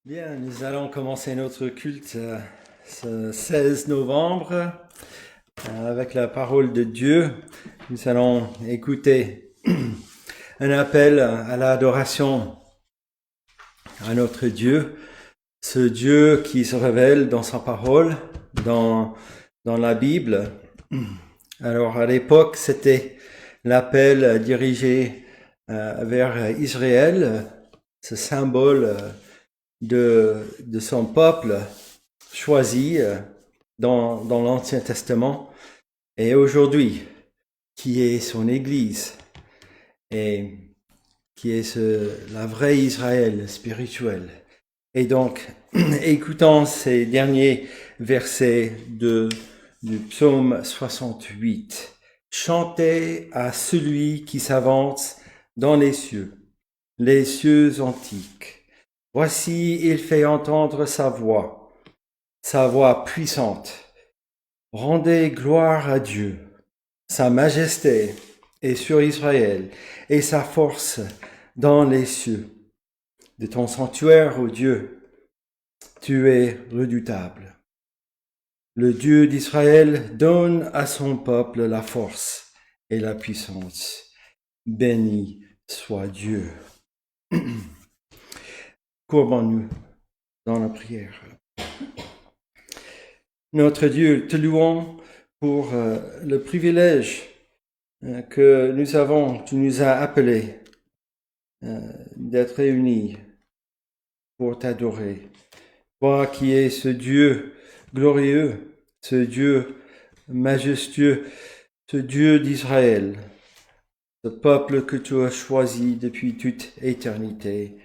Bien, nous allons commencer notre culte ce 16 novembre avec la parole de Dieu. Nous allons écouter un appel à l'adoration à notre Dieu, ce Dieu qui se révèle dans sa parole, dans la Bible. Alors à l'époque, c'était l'appel dirigé vers Israël, ce symbole de son peuple choisi dans l'Ancien Testament, et aujourd'hui, qui est son Église, et qui est la vraie Israël spirituelle. Et donc, écoutons ces derniers versets du psaume 68. Chantez à celui qui s'avance dans les cieux antiques. Voici, il fait entendre sa voix puissante. Rendez gloire à Dieu. Sa majesté est sur Israël et sa force dans les cieux. De ton sanctuaire, ô Dieu, tu es redoutable. Le Dieu d'Israël donne à son peuple la force et la puissance. Béni soit Dieu. Courbons-nous dans la prière. Notre Dieu, te louons pour le privilège que nous avons, tu nous as appelés d'être réunis pour t'adorer. Toi qui es ce Dieu glorieux, ce Dieu majestueux, ce Dieu d'Israël, ce peuple que tu as choisi depuis toute éternité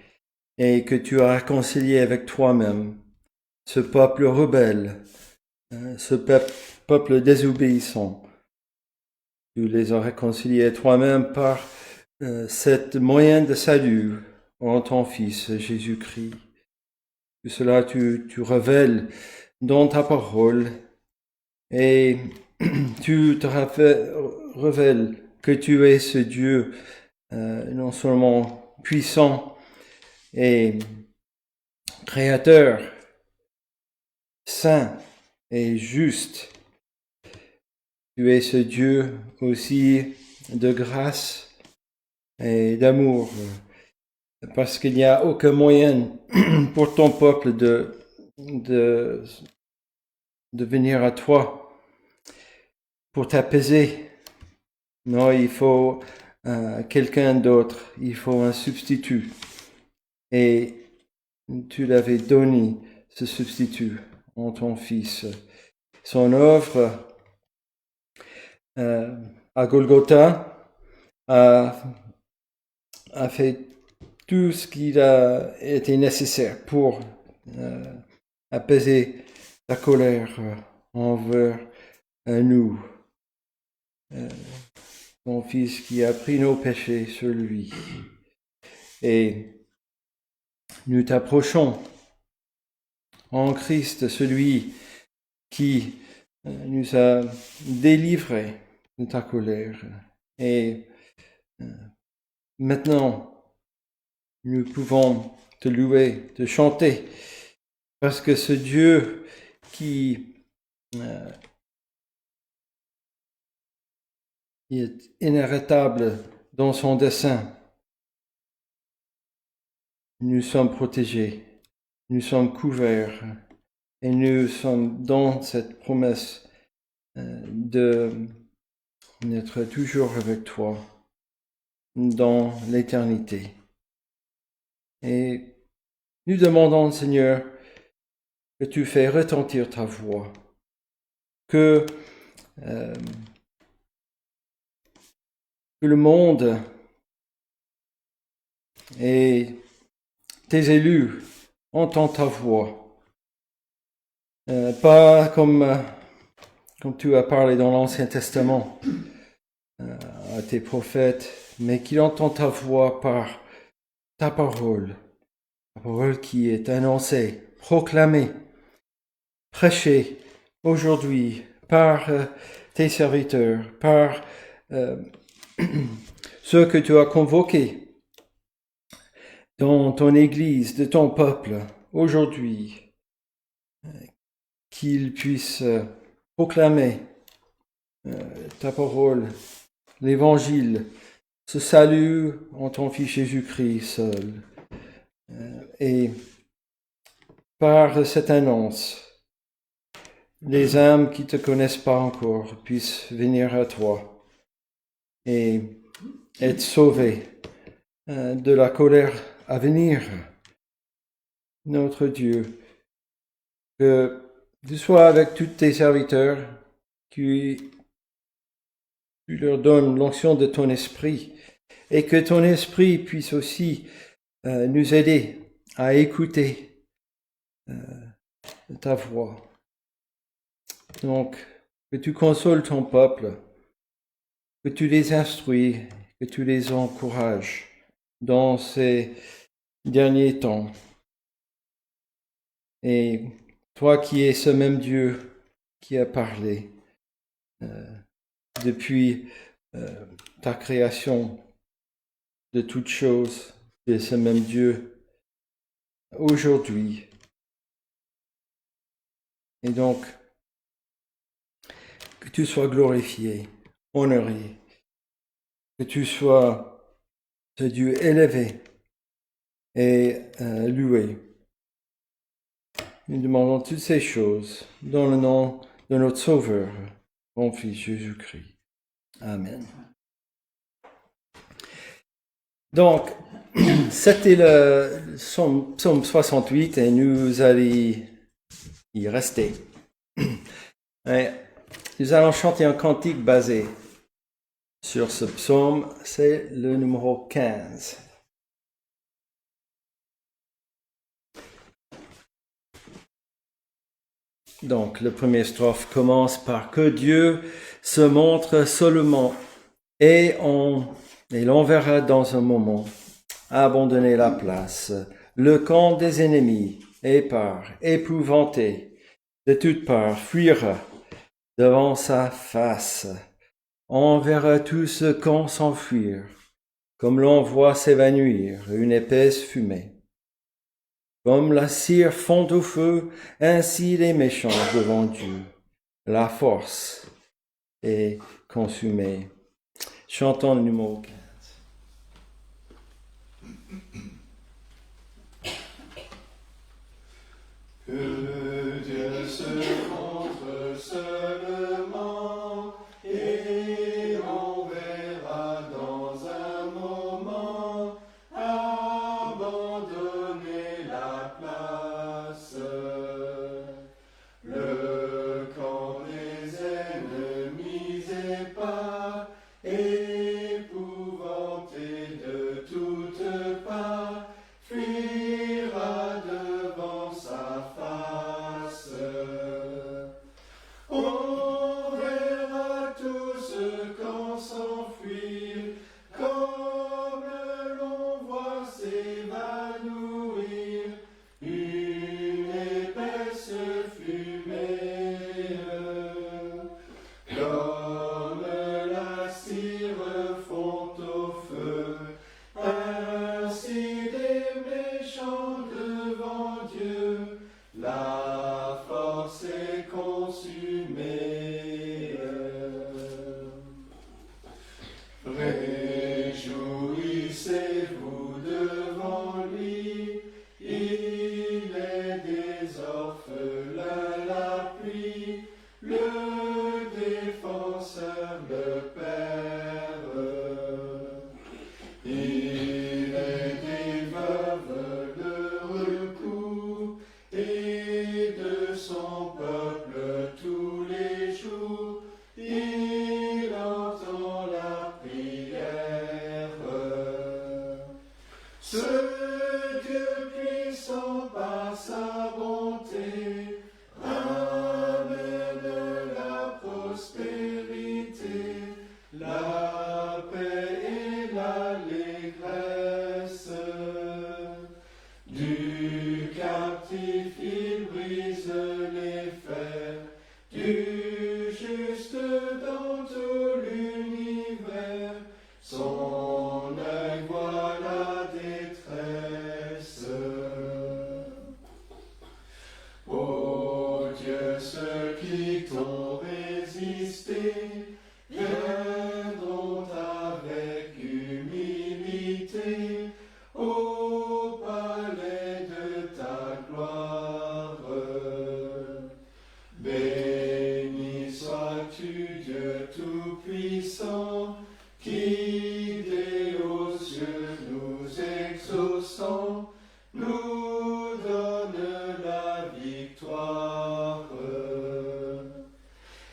et que tu as réconcilié avec toi-même, ce peuple rebelle, ce peuple désobéissant. Tu les as réconciliés toi-même par cette moyen de salut en ton Fils Jésus-Christ. Tout cela tu révèles dans ta parole et tu te révèles que tu es ce Dieu non seulement puissant et créateur, saint et juste. Tu es ce Dieu aussi de grâce et d'amour, parce qu'il n'y a aucun moyen pour ton peuple de venir à toi pour t'apaiser. Non, il faut quelqu'un d'autre, il faut un substitut. Et tu l'avais donné, ce substitut, en ton Fils. Son œuvre à Golgotha a fait tout ce qu'il a été nécessaire pour apaiser ta colère envers nous. Ton Fils qui a pris nos péchés sur lui. Et nous t'approchons en Christ, celui qui nous a délivrés de ta colère. Et maintenant, nous pouvons te louer, te chanter, parce que ce Dieu qui est inarrêtable dans son dessein, nous sommes protégés, nous sommes couverts, et nous sommes dans cette promesse d'être toujours avec toi dans l'éternité. Et nous demandons, Seigneur, que tu fais retentir ta voix, que le monde et tes élus entendent ta voix, pas comme tu as parlé dans l'Ancien Testament à tes prophètes, mais qu'ils entendent ta voix par ta parole qui est annoncée, proclamée, prêchée aujourd'hui par tes serviteurs, par ceux que tu as convoqués dans ton Église, de ton peuple, aujourd'hui, qu'ils puissent proclamer ta parole, l'évangile, ce salut en ton Fils Jésus-Christ seul. Et par cette annonce, les âmes qui ne te connaissent pas encore puissent venir à toi et être sauvées de la colère à venir. Notre Dieu, que tu sois avec tous tes serviteurs, que tu leur donnes l'onction de ton esprit et que ton esprit puisse aussi nous aider à écouter ta voix. Donc, que tu consoles ton peuple, que tu les instruis, que tu les encourages dans ces derniers temps. Et toi qui es ce même Dieu qui a parlé depuis ta création de toutes choses, tu es ce même Dieu aujourd'hui. Et donc, que tu sois glorifié, honoré, que tu sois ce Dieu élevé et loué. Nous demandons toutes ces choses dans le nom de notre Sauveur, ton Fils Jésus-Christ. Amen. Donc, c'était le psaume 68 et nous allons y rester. Et nous allons chanter un cantique basé sur ce psaume, c'est le numéro 15. Donc, le premier strophe commence par « Que Dieu se montre seulement et l'on verra dans un moment abandonner la place, le camp des ennemis, épouvanté, de toutes parts, fuira devant sa face. On verra tout ce camp s'enfuir, comme l'on voit s'évanouir une épaisse fumée. Comme la cire fond au feu, ainsi les méchants devant Dieu. La force est consumée. » Chantons le numéro 15. Que Dieu se montre seulement et on verra dans un moment abandonner la place. Le camp des ennemis est pas épouvanté de toutes parts, fuira devant sa face. On verra tout ce camp s'enfuir, comme l'on voit s'évanouir une épaisse fumée. Comme la cire fond au feu, ainsi des méchants devant Dieu, la force est consumée. Réjouissez-vous devant lui, il est des orphelins l'appui, le défenseur, le Père. Il est des veuves le recours et de son peuple tous les jours. Il entend la prière. Ce Dieu puissant par sa bonté ramène la prospérité, la paix et l'allégresse. Du captif il brise les fers, du juste dans tout l'univers, son œil voit la détresse. qui t'ont résisté viendront avec humilité au palais de ta gloire. Béni sois-tu, Dieu Tout-Puissant, qui dès aux cieux nous exauçant, nous donne la victoire.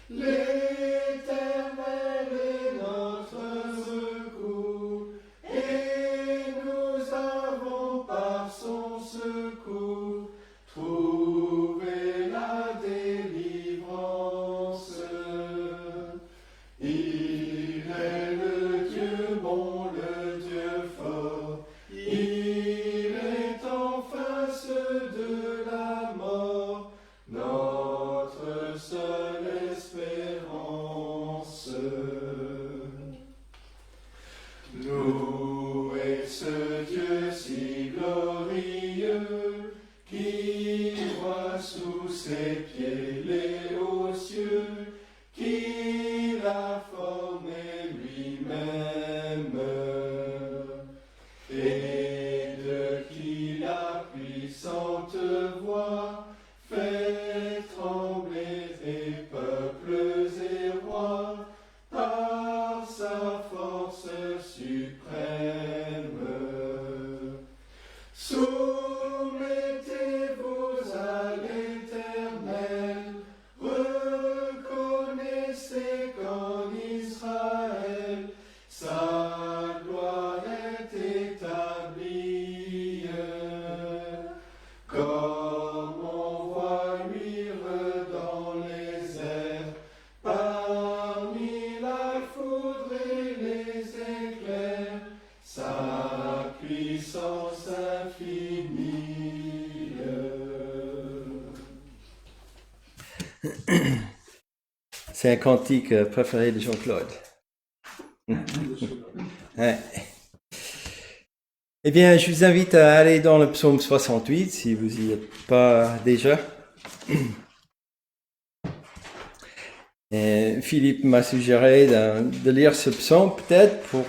L'Éternel est notre secours, et nous avons par son secours trouvé la délivrance. Il est le Dieu bon, le Dieu fort, il est en face de la mort, notre seule espérance. Louez ce Dieu si glorieux, qui voit sous ses pieds les hauts cieux, qui l'a formé lui-même, et de qui la puissante voix fait trembler des peuples et rois par sa force suprême. Soumettez-vous à l'Éternel, reconnaissez qu'en Israël, sa gloire est établie. Comme on voit luire dans les airs, parmi la foudre et les éclairs, sa puissance infinie. C'est un cantique préféré de Jean-Claude. Ouais. Eh bien, je vous invite à aller dans le psaume 68, si vous y êtes pas déjà. Et Philippe m'a suggéré de lire ce psaume, peut-être, pour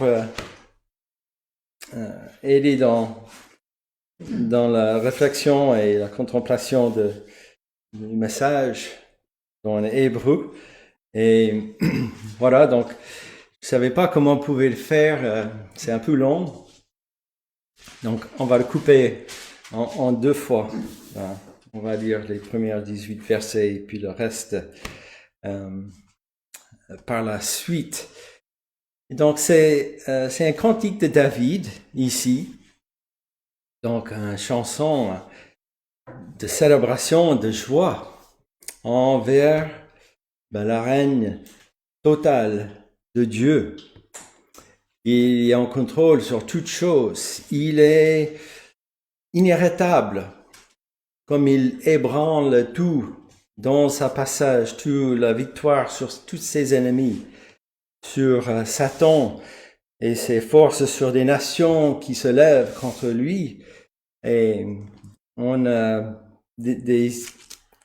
aider dans la réflexion et la contemplation du message dans l'hébreu. Et voilà, donc, je savais pas comment on pouvait le faire, c'est un peu long. Donc, on va le couper en deux fois. On va lire les premiers 18 versets et puis le reste par la suite. Donc, c'est un cantique de David, ici. Donc, une chanson de célébration, de joie envers la règne totale de Dieu. Il est en contrôle sur toutes choses. Il est inarrêtable, comme il ébranle tout dans sa passage, toute la victoire sur tous ses ennemis, sur Satan et ses forces, sur des nations qui se lèvent contre lui. Et on a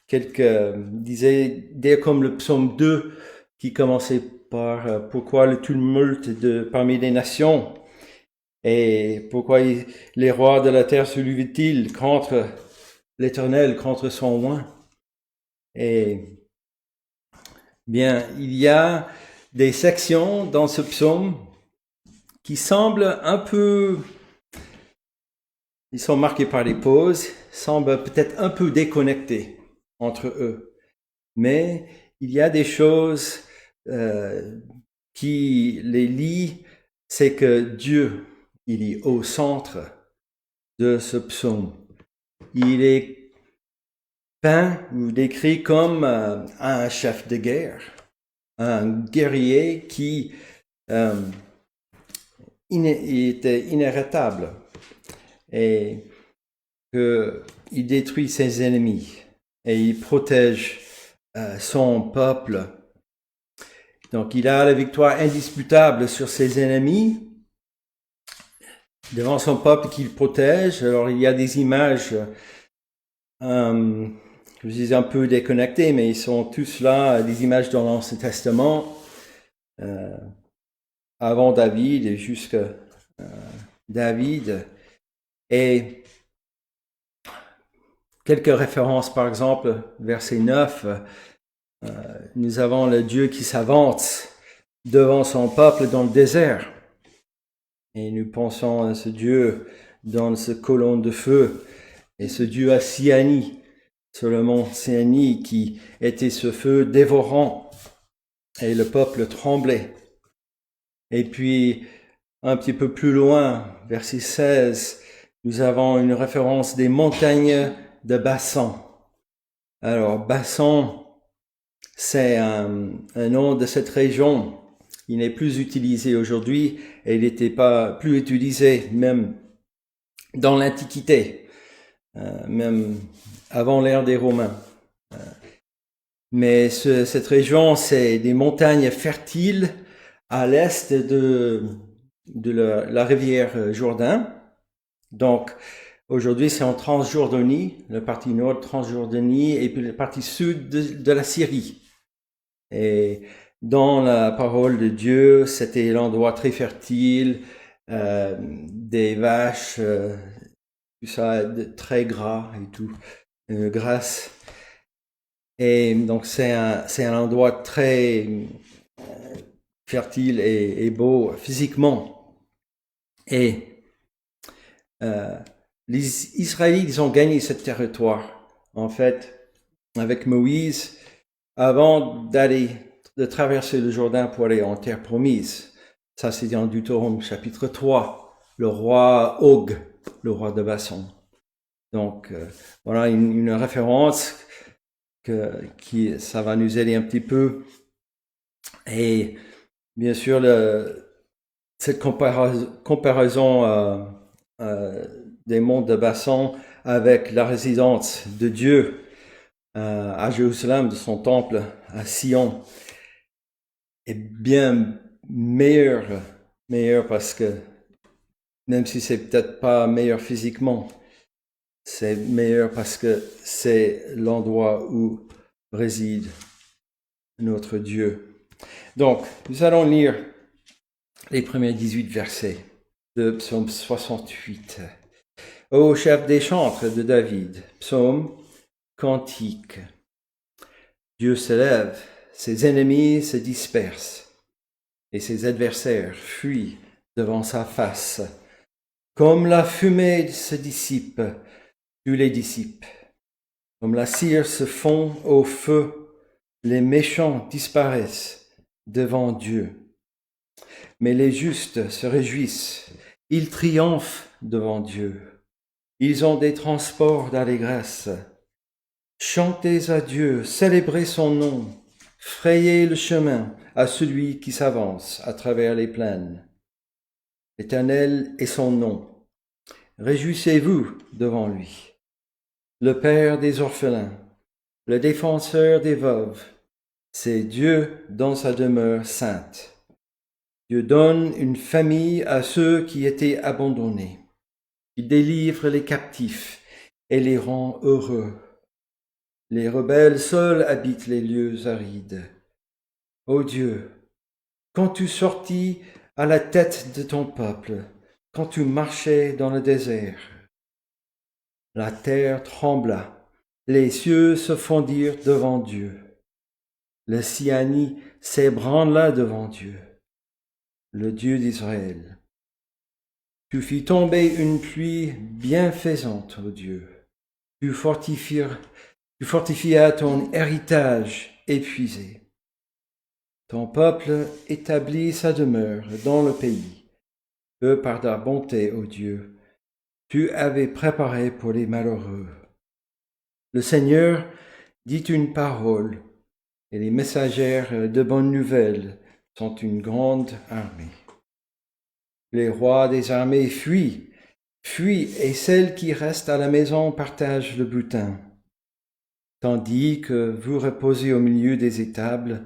quelques disaient comme le psaume 2 qui commençait par pourquoi le tumulte parmi les nations et pourquoi les rois de la terre se levaient-ils contre l'Éternel, contre son oint. Et bien, il y a des sections dans ce psaume qui semblent un peu, ils sont marqués par des pauses, semblent peut-être un peu déconnectés entre eux. Mais il y a des choses qui les lient, c'est que Dieu, il est au centre de ce psaume. Il est peint ou décrit comme un chef de guerre, un guerrier qui était inarrêtable et qu'il détruit ses ennemis et il protège son peuple. Donc, il a la victoire indisputable sur ses ennemis devant son peuple qu'il protège. Alors, il y a des images je vous dis un peu déconnectés, mais ils sont tous là, des images dans l'Ancien Testament, avant David et jusqu'à David. Et quelques références, par exemple, verset 9, nous avons le Dieu qui s'avance devant son peuple dans le désert. Et nous pensons à ce Dieu dans ce colonne de feu, et ce Dieu à Siani, sur le mont Siani, qui était ce feu dévorant, et le peuple tremblait. Et puis, un petit peu plus loin, verset 16, nous avons une référence des montagnes de Bassan. Alors, Bassan, c'est un nom de cette région. Il n'est plus utilisé aujourd'hui et il n'était pas plus utilisé même dans l'Antiquité, même avant l'ère des Romains. Mais cette région, c'est des montagnes fertiles à l'est de la rivière Jourdain. Donc, aujourd'hui, c'est en Transjordanie, la partie nord de Transjordanie, et puis la partie sud de la Syrie. Et dans la parole de Dieu, c'était l'endroit très fertile, des vaches, tout ça, très gras et tout, grasse. Et donc, c'est un endroit très fertile et beau physiquement. Et les Israélites, ils ont gagné ce territoire, en fait, avec Moïse, avant de traverser le Jourdain pour aller en terre promise. Ça, c'est dans Deutéronome chapitre 3, le roi Og, le roi de Bassan. Donc, voilà une référence qui ça va nous aider un petit peu. Et bien sûr, cette comparaison des monts de Bassan avec la résidence de Dieu à Jérusalem, de son temple à Sion, est bien meilleur parce que même si c'est peut-être pas meilleur physiquement, c'est meilleur parce que c'est l'endroit où réside notre Dieu. Donc, nous allons lire les premiers 18 versets de Psaume 68. Ô chef des chantres de David, psaume, cantique. Dieu se lève, ses ennemis se dispersent, et ses adversaires fuient devant sa face. Comme la fumée se dissipe, tu les dissipes. Comme la cire se fond au feu, les méchants disparaissent devant Dieu. Mais les justes se réjouissent, ils triomphent devant Dieu. Ils ont des transports d'allégresse. Chantez à Dieu, célébrez son nom, frayez le chemin à celui qui s'avance à travers les plaines. L'Éternel est son nom. Réjouissez-vous devant lui. Le Père des orphelins, le défenseur des veuves, c'est Dieu dans sa demeure sainte. Dieu donne une famille à ceux qui étaient abandonnés. Il délivre les captifs et les rend heureux. Les rebelles seuls habitent les lieux arides. Ô Dieu, quand tu sortis à la tête de ton peuple, quand tu marchais dans le désert, la terre trembla, les cieux se fondirent devant Dieu. Le Siani s'ébranla devant Dieu, le Dieu d'Israël. Tu fis tomber une pluie bienfaisante, ô Dieu. Tu fortifias ton héritage épuisé. Ton peuple établit sa demeure dans le pays, que par ta bonté, ô Dieu, tu avais préparé pour les malheureux. Le Seigneur dit une parole, et les messagères de bonnes nouvelles sont une grande armée. Les rois des armées fuient, et celles qui restent à la maison partagent le butin. Tandis que vous reposez au milieu des étables,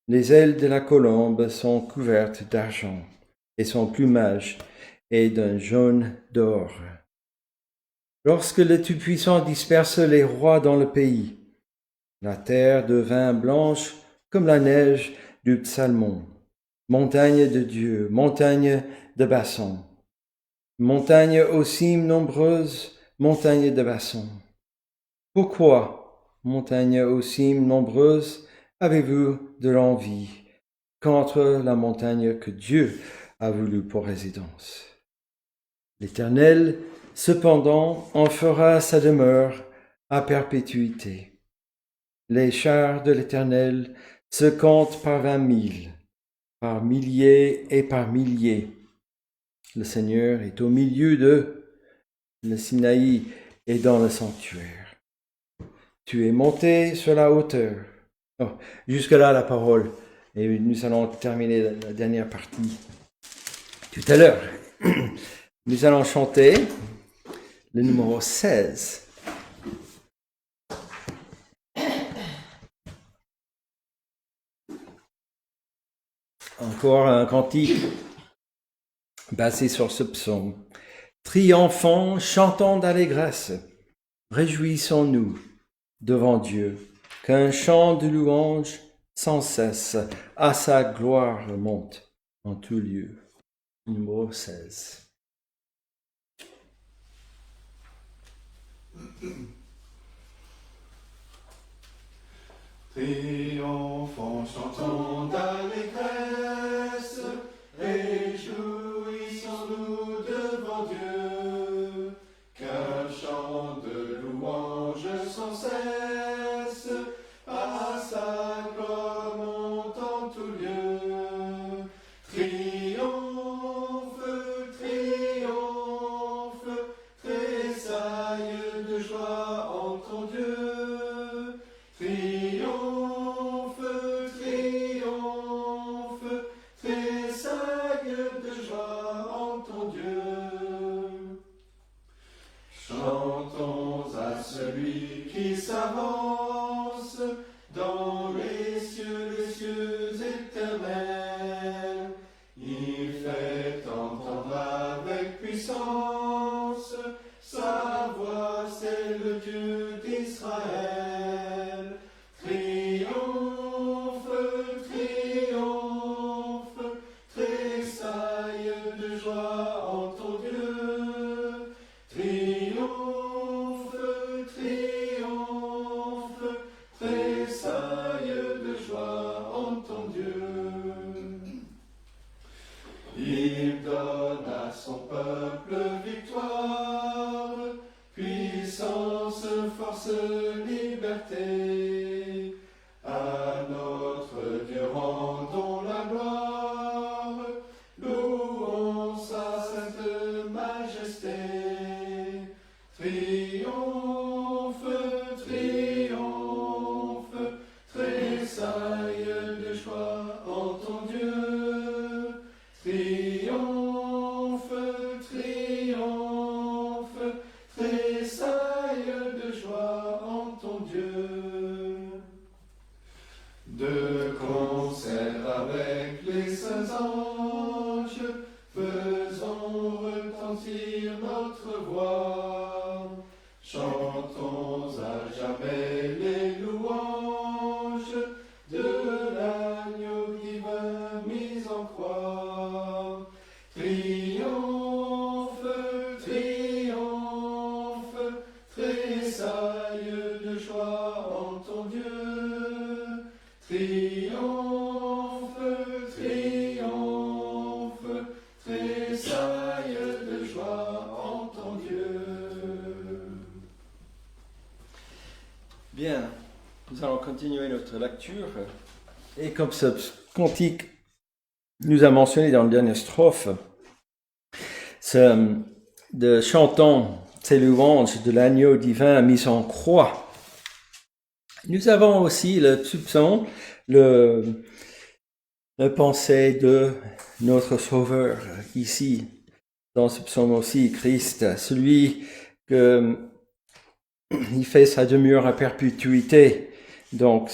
les ailes de la colombe sont couvertes d'argent, et son plumage est d'un jaune d'or. Lorsque le Tout-Puissant disperse les rois dans le pays, La terre devint blanche comme la neige du Psalmon. Montagne de Dieu, montagne de Bassan. Montagne aux cimes nombreuses, montagne de Bassan. Pourquoi, montagne aux cimes nombreuses, avez-vous de l'envie contre la montagne que Dieu a voulu pour résidence? L'Éternel, cependant, en fera sa demeure à perpétuité. Les chars de l'Éternel se comptent par 20 000, par milliers et par milliers. Le Seigneur est au milieu d'eux, le Sinaï est dans le sanctuaire. Tu es monté sur la hauteur. Oh, jusque-là la parole, et nous allons terminer la dernière partie tout à l'heure. Nous allons chanter le numéro 16. Encore un cantique basé sur ce psaume. Triomphons, chantons d'allégresse, réjouissons-nous devant Dieu, qu'un chant de louange sans cesse à sa gloire monte en tout lieu. Numéro 16. Triomphons, chantons d'allégresse, réjouissons-nous devant Dieu, qu'un chant de louange sans cesse à sa gloire monte en tout lieu. Triomphe, triomphe, tressaille de joie en ton Dieu. Triomphe, triomphe, tressaille de joie en ton Dieu. Chantons à celui qui s'avance dans les cieux éternels. Il fait entendre avec puissance sa voix, c'est le Dieu d'Israël. Triomphe, triomphe, tressaille de joie en ton Dieu. Triomphe, triomphe, tressaille de joie en ton Dieu. Il donne à son peuple victoire, puissance, force, liberté. À notre Dieu rendons la gloire, louons sa sainte majesté. Triomphe, triomphe, tressaille de joie en ton Dieu. Triomphe, triomphe, tressaille de joie en ton Dieu. De concert avec les saints anges, faisons retentir notre voix. Chantons à jamais les louanges de l'agneau divin mis en croix. Triomphe, triomphe, tressaille de joie en ton Dieu. Triomphe, triomphe, tressaille de joie en ton Dieu. Bien, nous allons continuer notre lecture. Et comme ce cantique nous a mentionné dans la dernière strophe, de chantons ces louanges de l'agneau divin mis en croix. Nous avons aussi le soupçon, la pensée de notre Sauveur ici, dans ce psaume aussi, Christ, celui que il fait sa demeure à perpétuité. Donc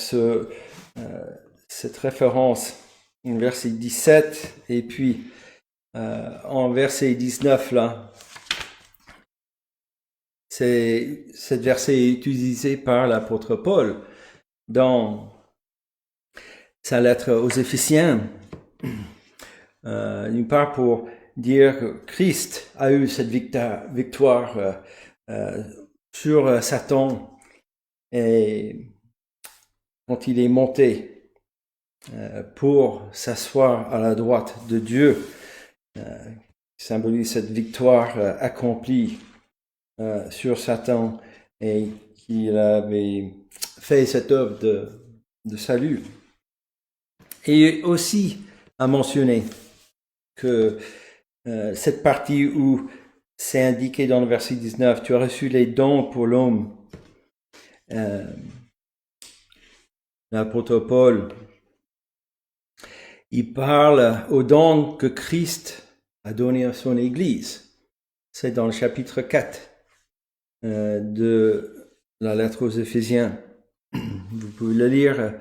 cette référence en verset 17 et puis en verset 19 là, cet verset est utilisé par l'apôtre Paul dans sa lettre aux Éphésiens, d'une part pour dire que Christ a eu cette victoire sur Satan, et quand il est monté pour s'asseoir à la droite de Dieu, qui symbolise cette victoire accomplie sur Satan, et qu'il avait fait cette œuvre de salut. Et aussi à mentionner que cette partie où c'est indiqué dans le verset 19, tu as reçu les dons pour l'homme. L'apôtre Paul, il parle aux dons que Christ a donnés à son Église. C'est dans le chapitre 4 de la lettre aux Éphésiens. Vous pouvez le lire,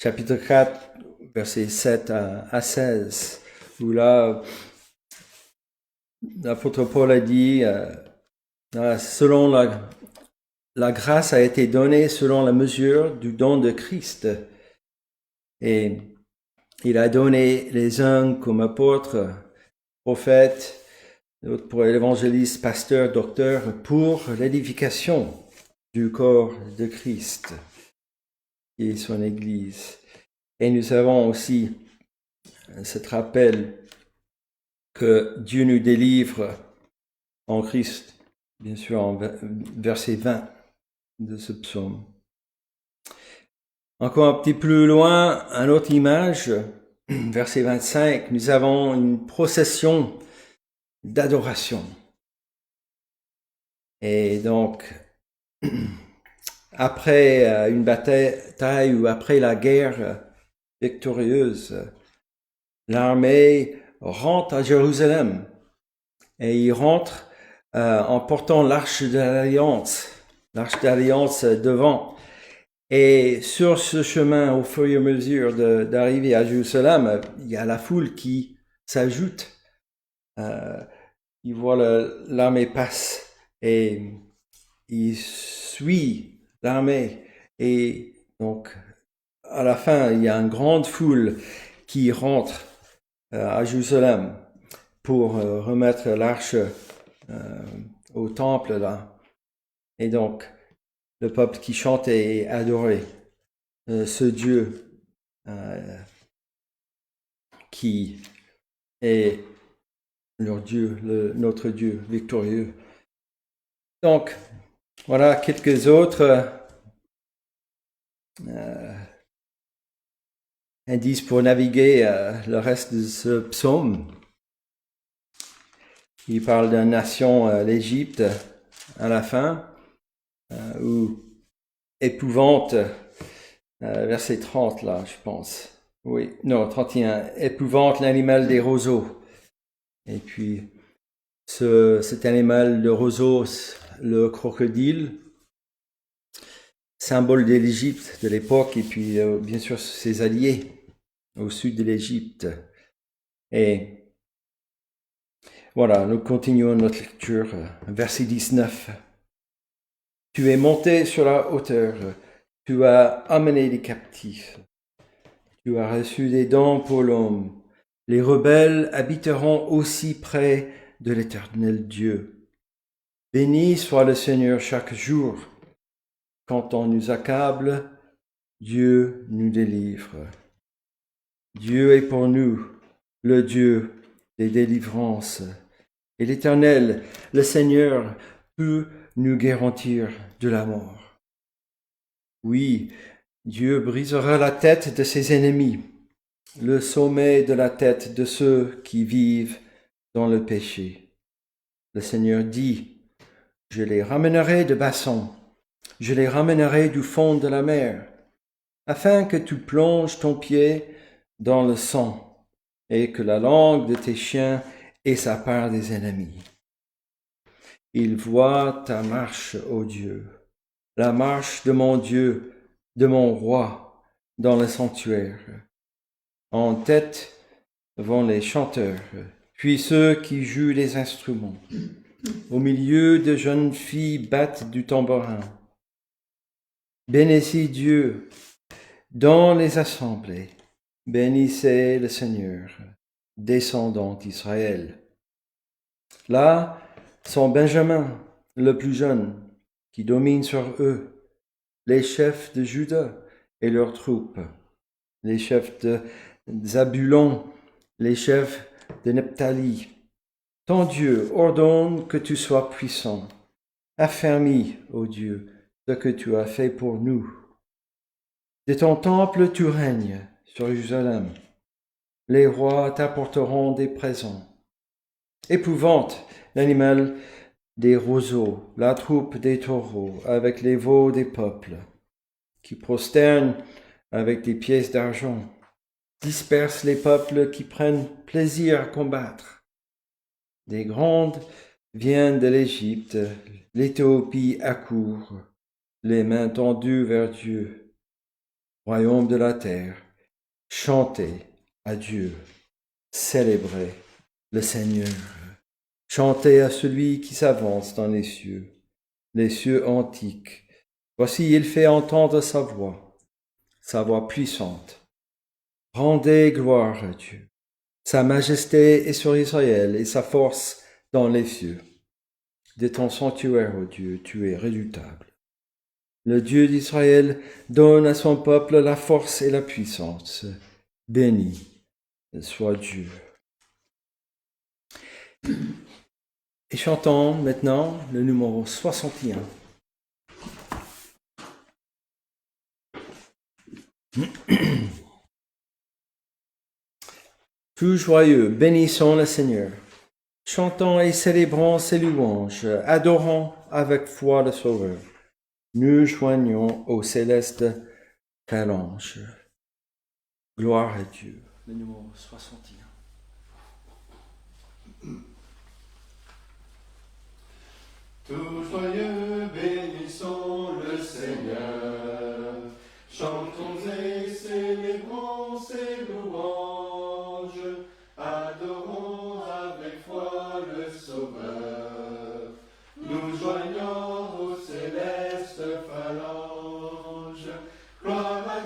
chapitre 4, versets 7 à 16, où là, l'apôtre Paul a dit, selon la grâce a été donnée selon la mesure du don de Christ. Et il a donné les uns comme apôtres, prophètes, d'autres pour évangélistes, pasteurs, docteurs, pour l'édification du corps de Christ et son Église. Et nous avons aussi cet rappel que Dieu nous délivre en Christ, bien sûr en verset 20 de ce psaume. Encore un petit peu plus loin, une autre image, verset 25, nous avons une procession d'adoration. Et donc, après une bataille ou après la guerre victorieuse, l'armée rentre à Jérusalem et il rentre en portant l'arche de l'Alliance devant. Et sur ce chemin, au fur et à mesure d'arriver à Jérusalem, il y a la foule qui s'ajoute. Il voit l'armée passe et il suit l'armée. Et donc, à la fin, il y a une grande foule qui rentre à Jérusalem pour remettre l'arche au temple là. Et donc, le peuple qui chante et adorait ce Dieu qui est leur Dieu, notre Dieu victorieux. Donc, voilà quelques autres indices pour naviguer le reste de ce psaume. Il parle d'une nation, l'Égypte, à la fin, ou épouvante, verset 30 là, je pense. Oui, non, 31. Épouvante l'animal des roseaux. Et puis, cet animal de roseau, le crocodile, symbole de l'Égypte de l'époque, et puis bien sûr ses alliés au sud de l'Égypte. Et voilà, nous continuons notre lecture, verset 19. Tu es monté sur la hauteur, tu as amené les captifs, tu as reçu des dons pour l'homme. Les rebelles habiteront aussi près de l'Éternel Dieu. Béni soit le Seigneur chaque jour. Quand on nous accable, Dieu nous délivre. Dieu est pour nous le Dieu des délivrances. Et l'Éternel, le Seigneur, peut nous garantir de la mort. Oui, Dieu brisera la tête de ses ennemis, le sommet de la tête de ceux qui vivent dans le péché. Le Seigneur dit, je les ramènerai de Bassan, je les ramènerai du fond de la mer, afin que tu plonges ton pied dans le sang et que la langue de tes chiens ait sa part des ennemis. Il voit ta marche, ô Dieu, la marche de mon Dieu, de mon roi, dans le sanctuaire. En tête vont les chanteurs, puis ceux qui jouent les instruments. Au milieu de jeunes filles battent du tambourin. Bénissez Dieu, dans les assemblées. Bénissez le Seigneur, descendant d'Israël. Là sont Benjamin, le plus jeune, qui domine sur eux, les chefs de Juda et leurs troupes, les chefs de Zabulon, les chefs de Nephtali. Ton Dieu ordonne que tu sois puissant. Affermis, ô Dieu, ce que tu as fait pour nous. De ton temple tu règnes sur Jérusalem. Les rois t'apporteront des présents. Épouvante l'animal des roseaux, la troupe des taureaux, avec les veaux des peuples, qui prosternent avec des pièces d'argent, disperse les peuples qui prennent plaisir à combattre. Des grandes viennent de l'Égypte, l'Éthiopie accourt, les mains tendues vers Dieu. Royaume de la terre, chantez à Dieu, célébrez le Seigneur. Chantez à celui qui s'avance dans les cieux antiques. Voici, il fait entendre sa voix puissante. Rendez gloire à Dieu. Sa majesté est sur Israël et sa force dans les cieux. De ton sanctuaire, ô Dieu, tu es redoutable. Le Dieu d'Israël donne à son peuple la force et la puissance. Béni soit Dieu. Et chantons maintenant le numéro 61. Tout joyeux, bénissons le Seigneur. Chantons et célébrons ses louanges, adorons avec foi le Sauveur. Nous joignons au céleste phalange. Gloire à Dieu. Le numéro 61. Tout joyeux, bénissons le Seigneur. Chantons et célébrons ses louanges. Adorons avec foi le Sauveur. Nous joignons au céleste phalange. Gloire à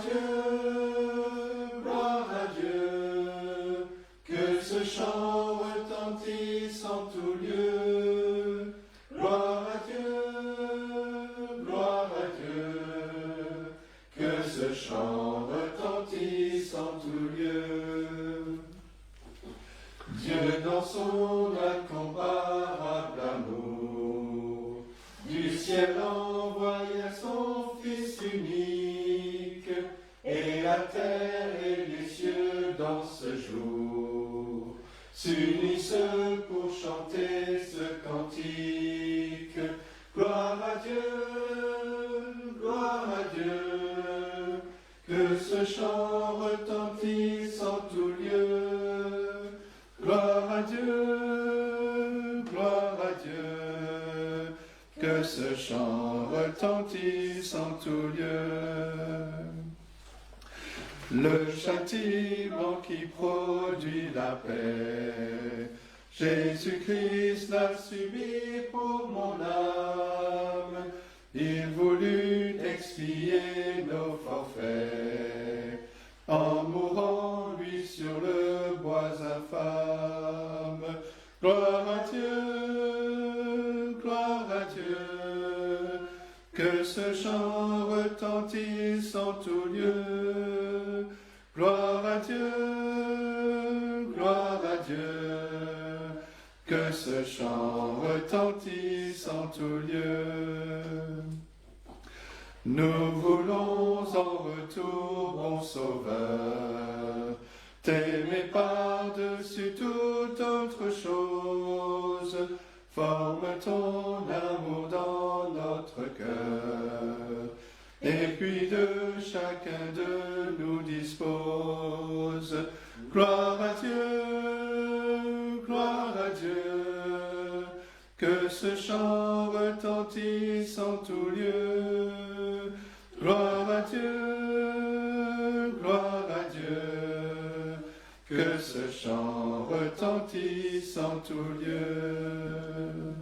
Dieu, que ce chant retentisse en tout lieu. Gloire à Dieu, que ce chant retentisse en tout lieu. Dieu dans son incomparable amour, du ciel envoya son Fils unique, et la terre et les cieux dans ce jour s'unissent pour chanter ce cantique. Gloire à Dieu, que ce chant retentisse en tout lieu. Gloire à Dieu, que ce chant retentisse en tout lieu. Le châtiment qui produit la paix, Jésus-Christ l'a subi pour mon âme. Il voulut expier nos forfaits, en mourant lui sur le bois infâme. Gloire à Dieu, que ce chant retentisse en tout lieu. Gloire à Dieu, que ce chant retentisse en tout lieu. Nous voulons en retour, bon Sauveur, t'aimer par-dessus toute autre chose. Forme ton amour dans notre cœur, et puis de chacun de nous dispose. Gloire à Dieu, que ce chant retentisse en tout lieu. Gloire à Dieu, que ce chant retentisse en tout lieu.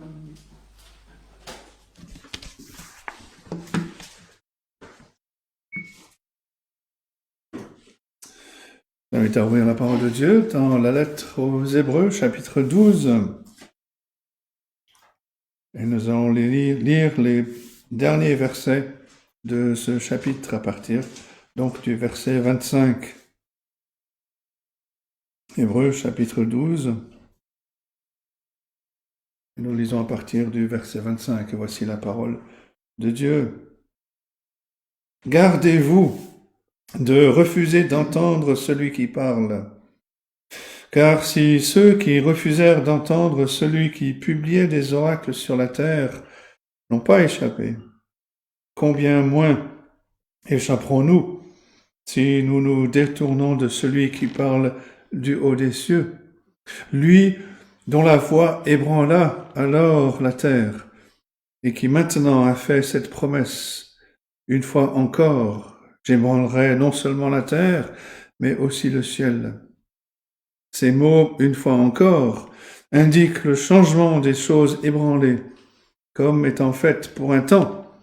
Je vais ouvrir la parole de Dieu dans la lettre aux Hébreux, chapitre 12. Et nous allons lire les derniers versets de ce chapitre à partir donc du verset 25. Hébreux, chapitre 12. Et nous lisons à partir du verset 25. Et voici la parole de Dieu. Gardez-vous de refuser d'entendre celui qui parle. Car si ceux qui refusèrent d'entendre celui qui publiait des oracles sur la terre n'ont pas échappé, combien moins échapperons-nous si nous nous détournons de celui qui parle du haut des cieux, lui dont la voix ébranla alors la terre, et qui maintenant a fait cette promesse, une fois encore, j'ébranlerai non seulement la terre, mais aussi le ciel. Ces mots, une fois encore, indiquent le changement des choses ébranlées, comme étant faites pour un temps,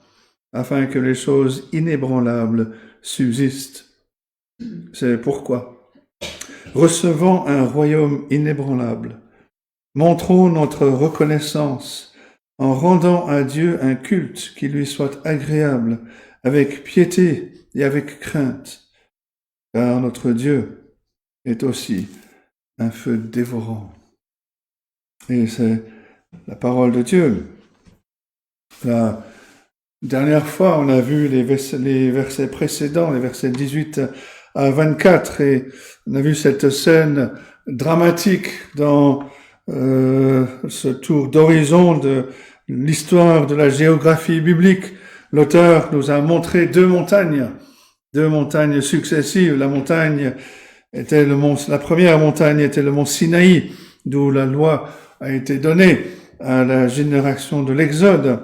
afin que les choses inébranlables subsistent. C'est pourquoi, recevant un royaume inébranlable, montrons notre reconnaissance en rendant à Dieu un culte qui lui soit agréable, avec piété et avec crainte, car notre Dieu est aussi un feu dévorant. Et c'est la parole de Dieu. La dernière fois, on a vu les versets précédents, les versets 18 à 24, et on a vu cette scène dramatique dans ce tour d'horizon de l'histoire de la géographie biblique. L'auteur nous a montré deux montagnes successives. La première montagne était le mont Sinaï, d'où la loi a été donnée à la génération de l'Exode.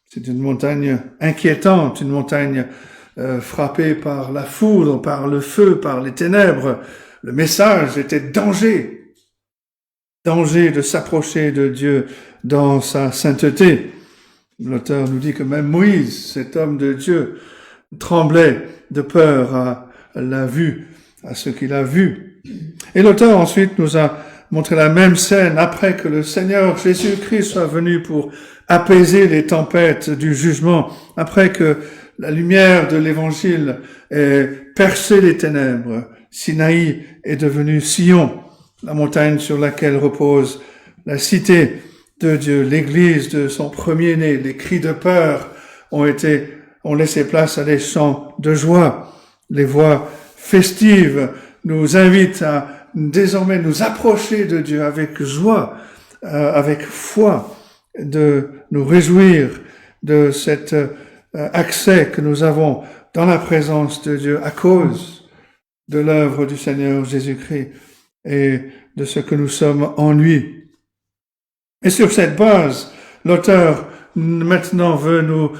C'est une montagne inquiétante, une montagne frappée par la foudre, par le feu, par les ténèbres. Le message était danger de s'approcher de Dieu dans sa sainteté. L'auteur nous dit que même Moïse, cet homme de Dieu, tremblait de peur à ce qu'il a vu. Et l'auteur ensuite nous a montré la même scène après que le Seigneur Jésus-Christ soit venu pour apaiser les tempêtes du jugement, après que la lumière de l'Évangile ait percé les ténèbres. Sinaï est devenu Sion, la montagne sur laquelle repose la cité de Dieu, l'église de son premier-né. Les cris de peur ont laissé place à des chants de joie. Les voix festives nous invitent à désormais nous approcher de Dieu avec joie, avec foi, de nous réjouir de cet accès que nous avons dans la présence de Dieu à cause de l'œuvre du Seigneur Jésus-Christ et de ce que nous sommes en lui. Et sur cette base, l'auteur maintenant veut nous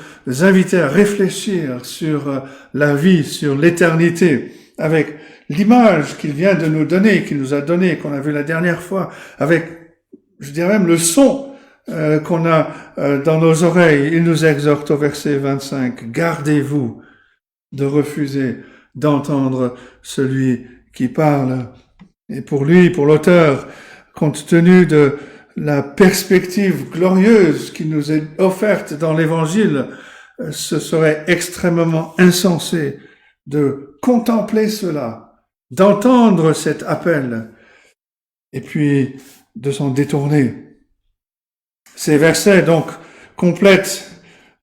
inviter à réfléchir sur la vie, sur l'éternité, avec l'image qu'il vient de nous donner, qu'il nous a donné, qu'on a vu la dernière fois, avec, je dirais même, le son qu'on a dans nos oreilles. Il nous exhorte au verset 25, « Gardez-vous de refuser d'entendre celui qui parle. » Et pour lui, pour l'auteur, compte tenu de la perspective glorieuse qui nous est offerte dans l'Évangile, ce serait extrêmement insensé de contempler cela, d'entendre cet appel, et puis de s'en détourner. Ces versets, donc, complètent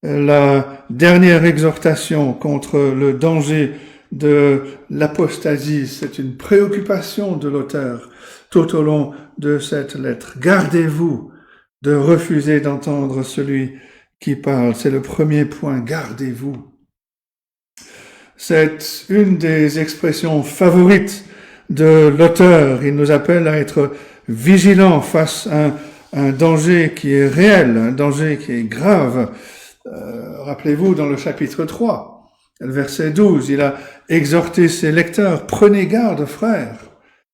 la dernière exhortation contre le danger de l'apostasie. C'est une préoccupation de l'auteur tout au long de cette lettre. Gardez-vous de refuser d'entendre celui qui parle. C'est le premier point. Gardez-vous. C'est une des expressions favorites de l'auteur. Il nous appelle à être vigilants face à un danger qui est réel, un danger qui est grave. Rappelez-vous, dans le chapitre 3, le verset 12, il a exhorté ses lecteurs, « Prenez garde, frères,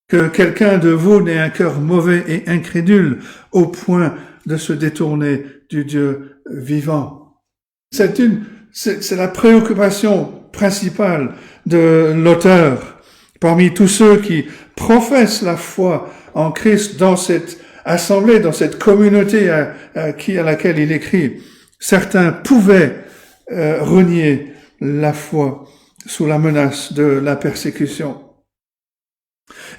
que quelqu'un de vous n'ait un cœur mauvais et incrédule au point de se détourner du Dieu vivant. » C'est la préoccupation principale de l'auteur parmi tous ceux qui professent la foi en Christ dans cette assemblée, dans cette communauté à laquelle il écrit, certains pouvaient renier la foi sous la menace de la persécution.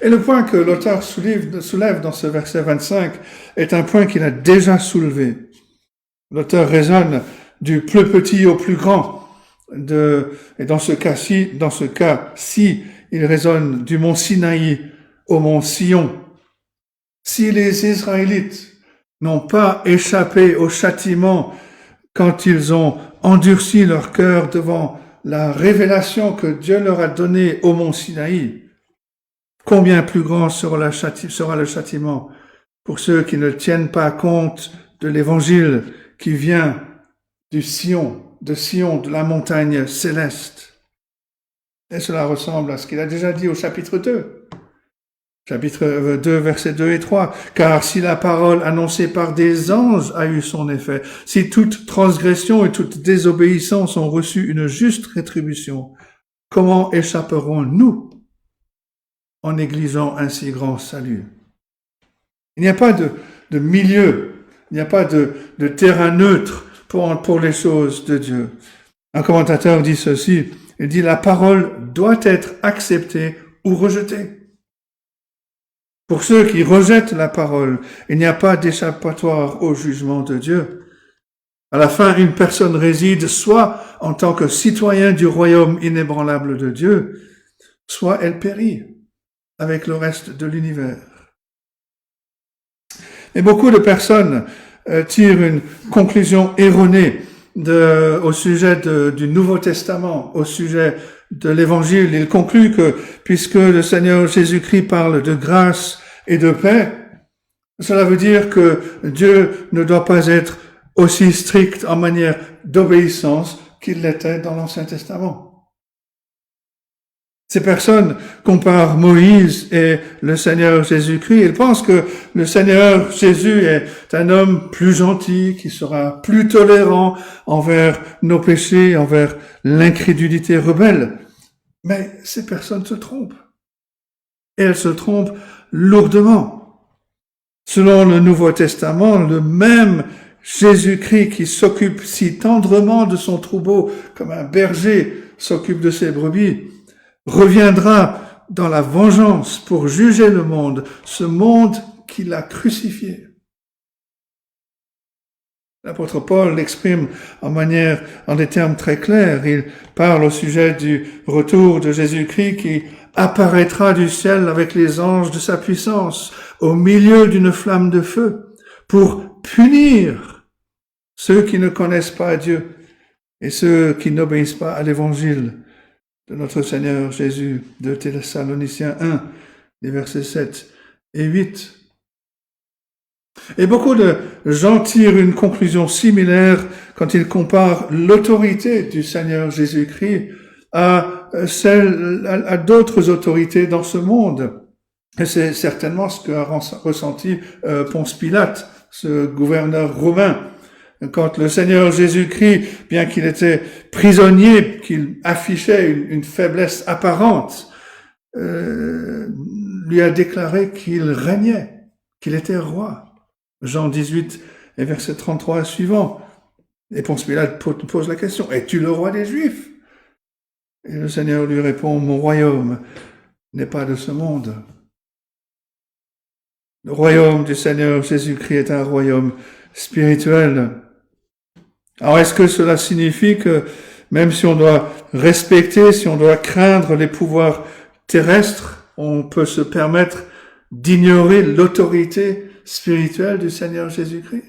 Et le point que l'auteur soulève dans ce verset 25 est un point qu'il a déjà soulevé. L'auteur raisonne du plus petit au plus grand. Et dans ce cas-ci, il raisonne du mont Sinaï au mont Sion. Si les Israélites n'ont pas échappé au châtiment quand ils ont endurci leur cœur devant la révélation que Dieu leur a donnée au mont Sinaï, combien plus grand sera le châtiment pour ceux qui ne tiennent pas compte de l'évangile qui vient de Sion, de la montagne céleste. Et cela ressemble à ce qu'il a déjà dit au chapitre 2. Chapitre 2, versets 2 et 3. Car si la parole annoncée par des anges a eu son effet, si toute transgression et toute désobéissance ont reçu une juste rétribution, comment échapperons-nous en négligeant un si grand salut? Il n'y a pas de milieu, il n'y a pas de terrain neutre pour les choses de Dieu. Un commentateur dit ceci, il dit la parole doit être acceptée ou rejetée. Pour ceux qui rejettent la parole, il n'y a pas d'échappatoire au jugement de Dieu. À la fin, une personne réside soit en tant que citoyen du royaume inébranlable de Dieu, soit elle périt avec le reste de l'univers. Et beaucoup de personnes tirent une conclusion erronée au sujet du Nouveau Testament, au sujet de l'Évangile. Il conclut que puisque le Seigneur Jésus-Christ parle de grâce et de paix, cela veut dire que Dieu ne doit pas être aussi strict en matière d'obéissance qu'il l'était dans l'Ancien Testament. Ces personnes comparent Moïse et le Seigneur Jésus-Christ. Ils pensent que le Seigneur Jésus est un homme plus gentil, qui sera plus tolérant envers nos péchés, envers l'incrédulité rebelle. Mais ces personnes se trompent. Et elles se trompent lourdement. Selon le Nouveau Testament, le même Jésus-Christ qui s'occupe si tendrement de son troupeau comme un berger s'occupe de ses brebis, reviendra dans la vengeance pour juger le monde, ce monde qu'il a crucifié. L'apôtre Paul l'exprime en des termes très clairs. Il parle au sujet du retour de Jésus-Christ qui apparaîtra du ciel avec les anges de sa puissance au milieu d'une flamme de feu pour punir ceux qui ne connaissent pas Dieu et ceux qui n'obéissent pas à l'évangile de notre Seigneur Jésus, de Thessaloniciens 1, les versets 7 et 8. Et beaucoup de gens tirent une conclusion similaire quand ils comparent l'autorité du Seigneur Jésus-Christ à d'autres autorités dans ce monde. Et c'est certainement ce qu'a ressenti Ponce Pilate, ce gouverneur romain. Quand le Seigneur Jésus-Christ, bien qu'il était prisonnier, qu'il affichait une faiblesse apparente, lui a déclaré qu'il régnait, qu'il était roi. Jean 18 et verset 33 suivant. Et Ponce Pilate pose la question, es-tu le roi des Juifs? Et le Seigneur lui répond, mon royaume n'est pas de ce monde. Le royaume du Seigneur Jésus-Christ est un royaume spirituel. Alors est-ce que cela signifie que même si on doit respecter, si on doit craindre les pouvoirs terrestres, on peut se permettre d'ignorer l'autorité spirituelle du Seigneur Jésus-Christ?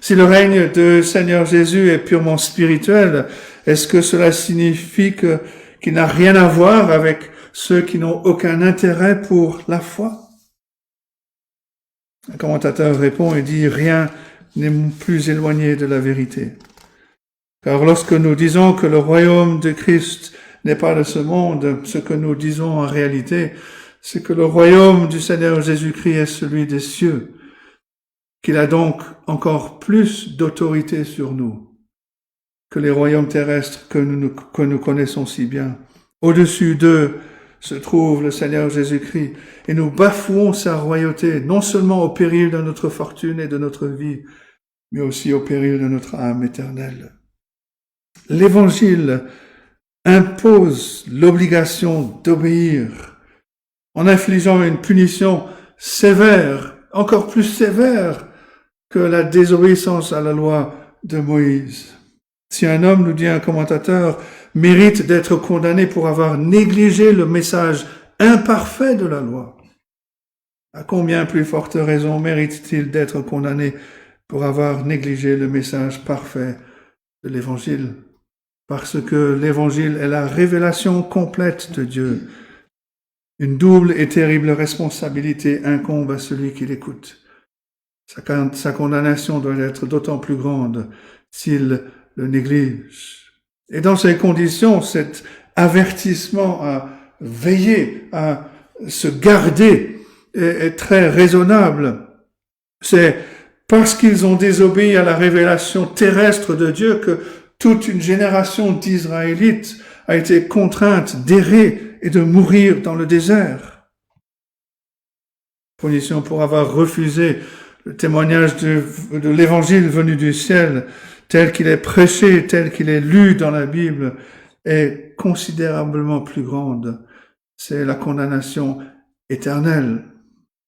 Si le règne du Seigneur Jésus est purement spirituel, est-ce que cela signifie qu'il n'a rien à voir avec ceux qui n'ont aucun intérêt pour la foi? Un commentateur répond et dit, rien n'est plus éloigné de la vérité. Car lorsque nous disons que le royaume de Christ n'est pas de ce monde, ce que nous disons en réalité, c'est que le royaume du Seigneur Jésus-Christ est celui des cieux, qu'il a donc encore plus d'autorité sur nous que les royaumes terrestres que nous connaissons si bien Au-dessus d'eux se trouve le Seigneur Jésus-Christ, et nous bafouons sa royauté, non seulement au péril de notre fortune et de notre vie, mais aussi au péril de notre âme éternelle. L'Évangile impose l'obligation d'obéir, en infligeant une punition sévère, encore plus sévère que la désobéissance à la loi de Moïse. Si un homme, nous dit un commentateur, mérite d'être condamné pour avoir négligé le message imparfait de la loi, à combien plus forte raison mérite-t-il d'être condamné pour avoir négligé le message parfait de l'Évangile? Parce que l'Évangile est la révélation complète de Dieu. Une double et terrible responsabilité incombe à celui qui l'écoute. Sa condamnation doit être d'autant plus grande s'il le néglige. Et dans ces conditions, cet avertissement à veiller, à se garder est très raisonnable. C'est parce qu'ils ont désobéi à la révélation terrestre de Dieu que toute une génération d'Israélites a été contrainte d'errer et de mourir dans le désert. Condition pour avoir refusé le témoignage de l'Évangile venu du ciel, tel qu'il est prêché, tel qu'il est lu dans la Bible, est considérablement plus grande. C'est la condamnation éternelle,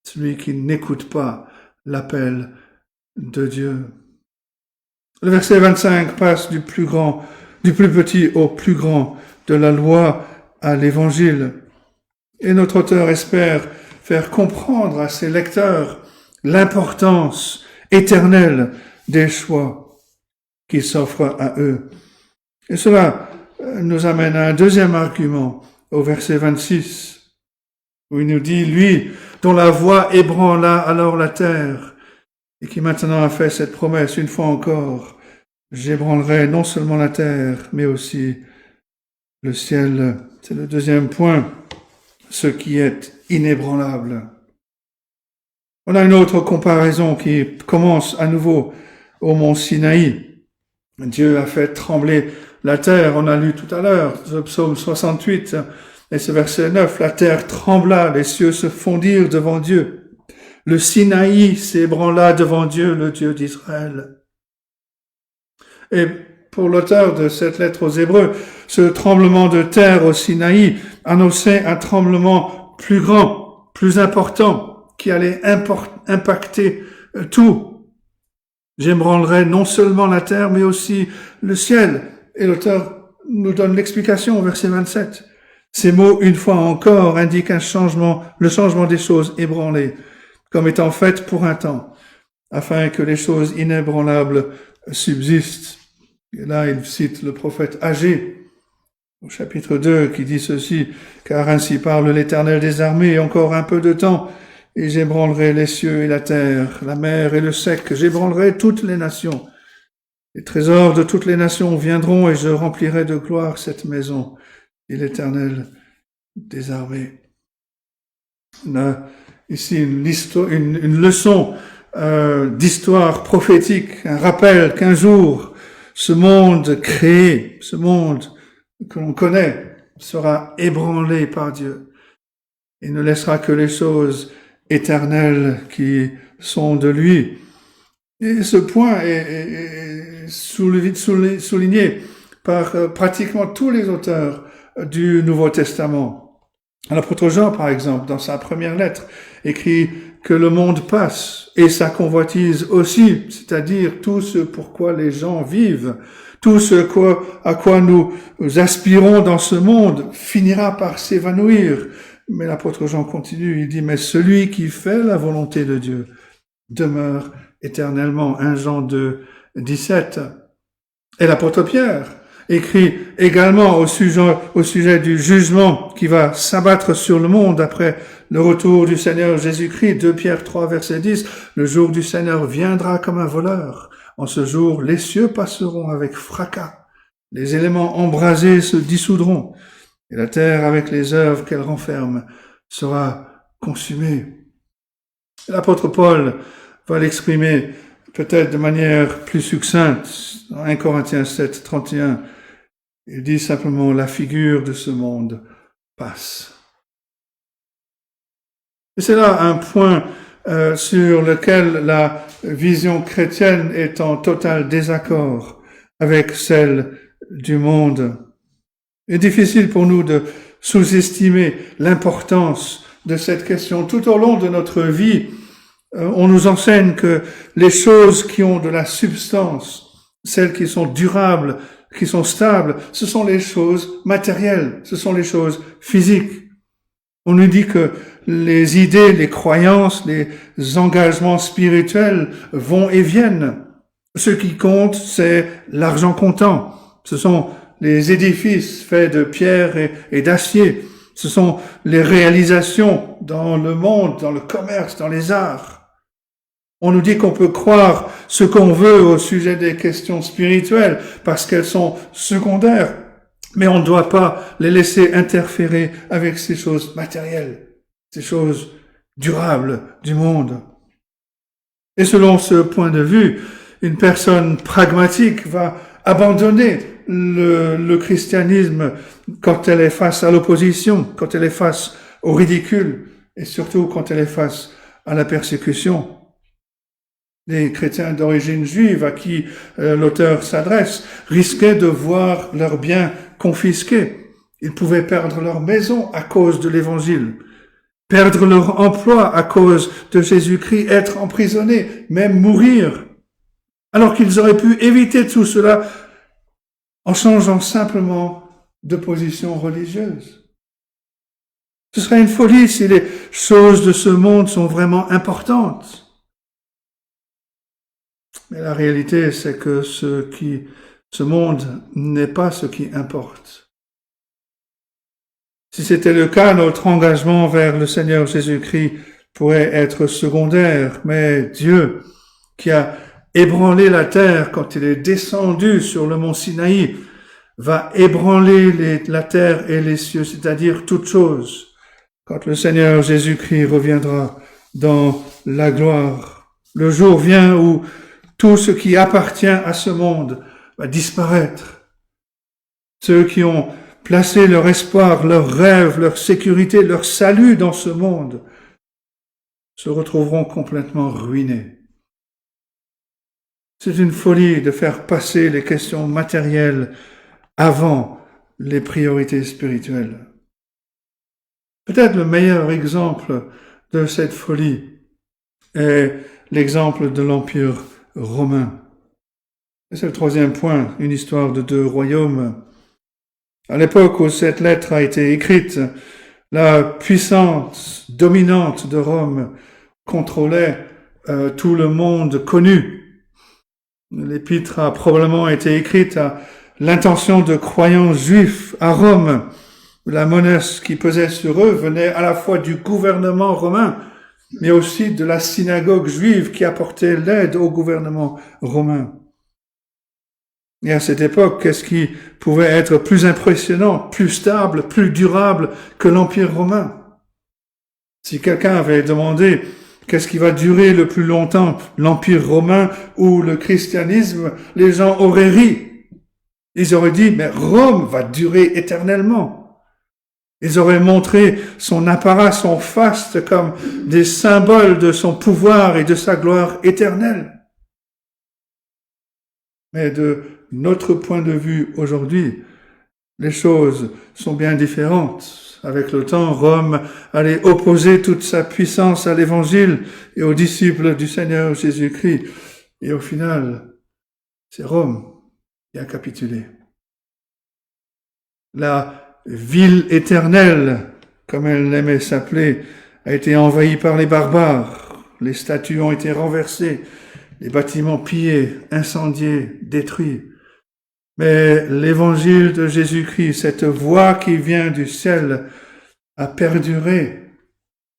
celui qui n'écoute pas l'appel de Dieu. Le verset 25 passe du plus petit au plus grand, de la loi à l'Évangile. Et notre auteur espère faire comprendre à ses lecteurs l'importance éternelle des choix qui s'offrent à eux. Et cela nous amène à un deuxième argument au verset 26, où il nous dit, lui, dont la voix ébranla alors la terre, et qui maintenant a fait cette promesse une fois encore, j'ébranlerai non seulement la terre, mais aussi le ciel. C'est le deuxième point, ce qui est inébranlable. On a une autre comparaison qui commence à nouveau au mont Sinaï. Dieu a fait trembler la terre, on a lu tout à l'heure, le psaume 68, et ce verset 9, la terre trembla, les cieux se fondirent devant Dieu. Le Sinaï s'ébranla devant Dieu, le Dieu d'Israël. Et pour l'auteur de cette lettre aux Hébreux, ce tremblement de terre au Sinaï annonçait un tremblement plus grand, plus important, qui allait impacter tout. J'ébranlerai non seulement la terre, mais aussi le ciel. Et l'auteur nous donne l'explication au verset 27. Ces mots, une fois encore, indiquent le changement des choses ébranlées, comme étant faites pour un temps, afin que les choses inébranlables subsistent. Et là, il cite le prophète Agé, au chapitre 2, qui dit ceci, « Car ainsi parle l'Éternel des armées, encore un peu de temps, et j'ébranlerai les cieux et la terre, la mer et le sec, j'ébranlerai toutes les nations. Les trésors de toutes les nations viendront, et je remplirai de gloire cette maison, dit l'Éternel des armées. » On a ici une leçon d'histoire prophétique, un rappel qu'un jour, ce monde créé, ce monde que l'on connaît, sera ébranlé par Dieu et ne laissera que les choses éternelles qui sont de lui. Et ce point est souligné par pratiquement tous les auteurs du Nouveau Testament. L'apôtre Jean, par exemple, dans sa première lettre, écrit que le monde passe et sa convoitise aussi, c'est-à-dire tout ce pourquoi les gens vivent, tout ce à quoi nous aspirons dans ce monde finira par s'évanouir. Mais l'apôtre Jean continue, il dit, mais celui qui fait la volonté de Dieu demeure éternellement. 1 Jean 2, 17. Et l'apôtre Pierre écrit également au sujet du jugement qui va s'abattre sur le monde après le retour du Seigneur Jésus-Christ. 2 Pierre 3, verset 10. Le jour du Seigneur viendra comme un voleur. En ce jour, les cieux passeront avec fracas. Les éléments embrasés se dissoudront. Et la terre, avec les œuvres qu'elle renferme, sera consumée. L'apôtre Paul va l'exprimer peut-être de manière plus succincte dans 1 Corinthiens 7, 31. Il dit simplement la figure de ce monde passe. Et c'est là un point sur lequel la vision chrétienne est en total désaccord avec celle du monde. Il est difficile pour nous de sous-estimer l'importance de cette question. Tout au long de notre vie, on nous enseigne que les choses qui ont de la substance, celles qui sont durables, qui sont stables, ce sont les choses matérielles, ce sont les choses physiques. On nous dit que les idées, les croyances, les engagements spirituels vont et viennent. Ce qui compte, c'est l'argent comptant. Ce sont les édifices faits de pierre et d'acier. Ce sont les réalisations dans le monde, dans le commerce, dans les arts. On nous dit qu'on peut croire ce qu'on veut au sujet des questions spirituelles parce qu'elles sont secondaires, mais on ne doit pas les laisser interférer avec ces choses matérielles, ces choses durables du monde. Et selon ce point de vue, une personne pragmatique va abandonner le christianisme quand elle est face à l'opposition, quand elle est face au ridicule et surtout quand elle est face à la persécution. Les chrétiens d'origine juive à qui l'auteur s'adresse risquaient de voir leurs biens confisqués. Ils pouvaient perdre leur maison à cause de l'évangile, perdre leur emploi à cause de Jésus-Christ, être emprisonnés, même mourir, alors qu'ils auraient pu éviter tout cela en changeant simplement de position religieuse. Ce serait une folie si les choses de ce monde sont vraiment importantes. Mais la réalité, c'est que ce monde n'est pas ce qui importe. Si c'était le cas, notre engagement vers le Seigneur Jésus-Christ pourrait être secondaire, mais Dieu, qui a ébranlé la terre quand il est descendu sur le mont Sinaï, va ébranler la terre et les cieux, c'est-à-dire toutes choses, quand le Seigneur Jésus-Christ reviendra dans la gloire. Le jour vient où tout ce qui appartient à ce monde va disparaître. Ceux qui ont placé leur espoir, leur rêve, leur sécurité, leur salut dans ce monde se retrouveront complètement ruinés. C'est une folie de faire passer les questions matérielles avant les priorités spirituelles. Peut-être le meilleur exemple de cette folie est l'exemple de l'Empire romain. Et c'est le troisième point, une histoire de deux royaumes. À l'époque où cette lettre a été écrite, la puissance dominante de Rome contrôlait tout le monde connu. L'épître a probablement été écrite à l'intention de croyants juifs à Rome. La menace qui pesait sur eux venait à la fois du gouvernement romain, mais aussi de la synagogue juive qui apportait l'aide au gouvernement romain. Et à cette époque, qu'est-ce qui pouvait être plus impressionnant, plus stable, plus durable que l'Empire romain? Si quelqu'un avait demandé qu'est-ce qui va durer le plus longtemps, l'Empire romain ou le christianisme, les gens auraient ri. Ils auraient dit, mais Rome va durer éternellement. Ils auraient montré son apparat, son faste comme des symboles de son pouvoir et de sa gloire éternelle. Mais de notre point de vue aujourd'hui, les choses sont bien différentes. Avec le temps, Rome allait opposer toute sa puissance à l'Évangile et aux disciples du Seigneur Jésus-Christ. Et au final, c'est Rome qui a capitulé. La ville éternelle, comme elle aimait s'appeler, a été envahie par les barbares. Les statues ont été renversées, les bâtiments pillés, incendiés, détruits. Mais l'évangile de Jésus-Christ, cette voix qui vient du ciel, a perduré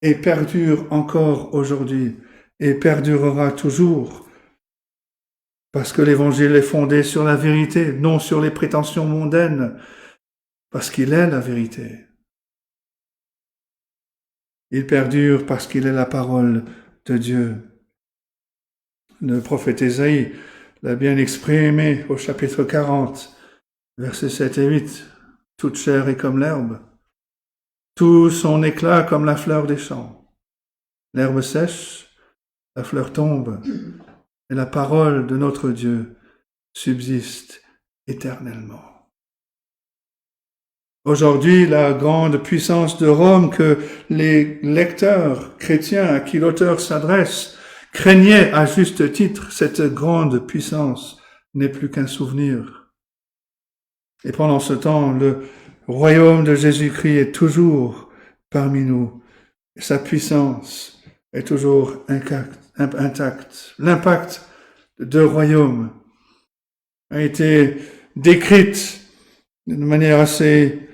et perdure encore aujourd'hui et perdurera toujours. Parce que l'évangile est fondé sur la vérité, non sur les prétentions mondaines, parce qu'il est la vérité. Il perdure parce qu'il est la parole de Dieu. Le prophète Ésaïe l'a bien exprimé au chapitre 40. Versets 7 et 8. Toute chair est comme l'herbe, tout son éclat comme la fleur des champs. L'herbe sèche, la fleur tombe, et la parole de notre Dieu subsiste éternellement. Aujourd'hui, la grande puissance de Rome que les lecteurs chrétiens à qui l'auteur s'adresse craignaient à juste titre, cette grande puissance n'est plus qu'un souvenir. Et pendant ce temps, le royaume de Jésus-Christ est toujours parmi nous. Sa puissance est toujours intacte. L'impact de deux royaumes a été décrite d'une manière assez,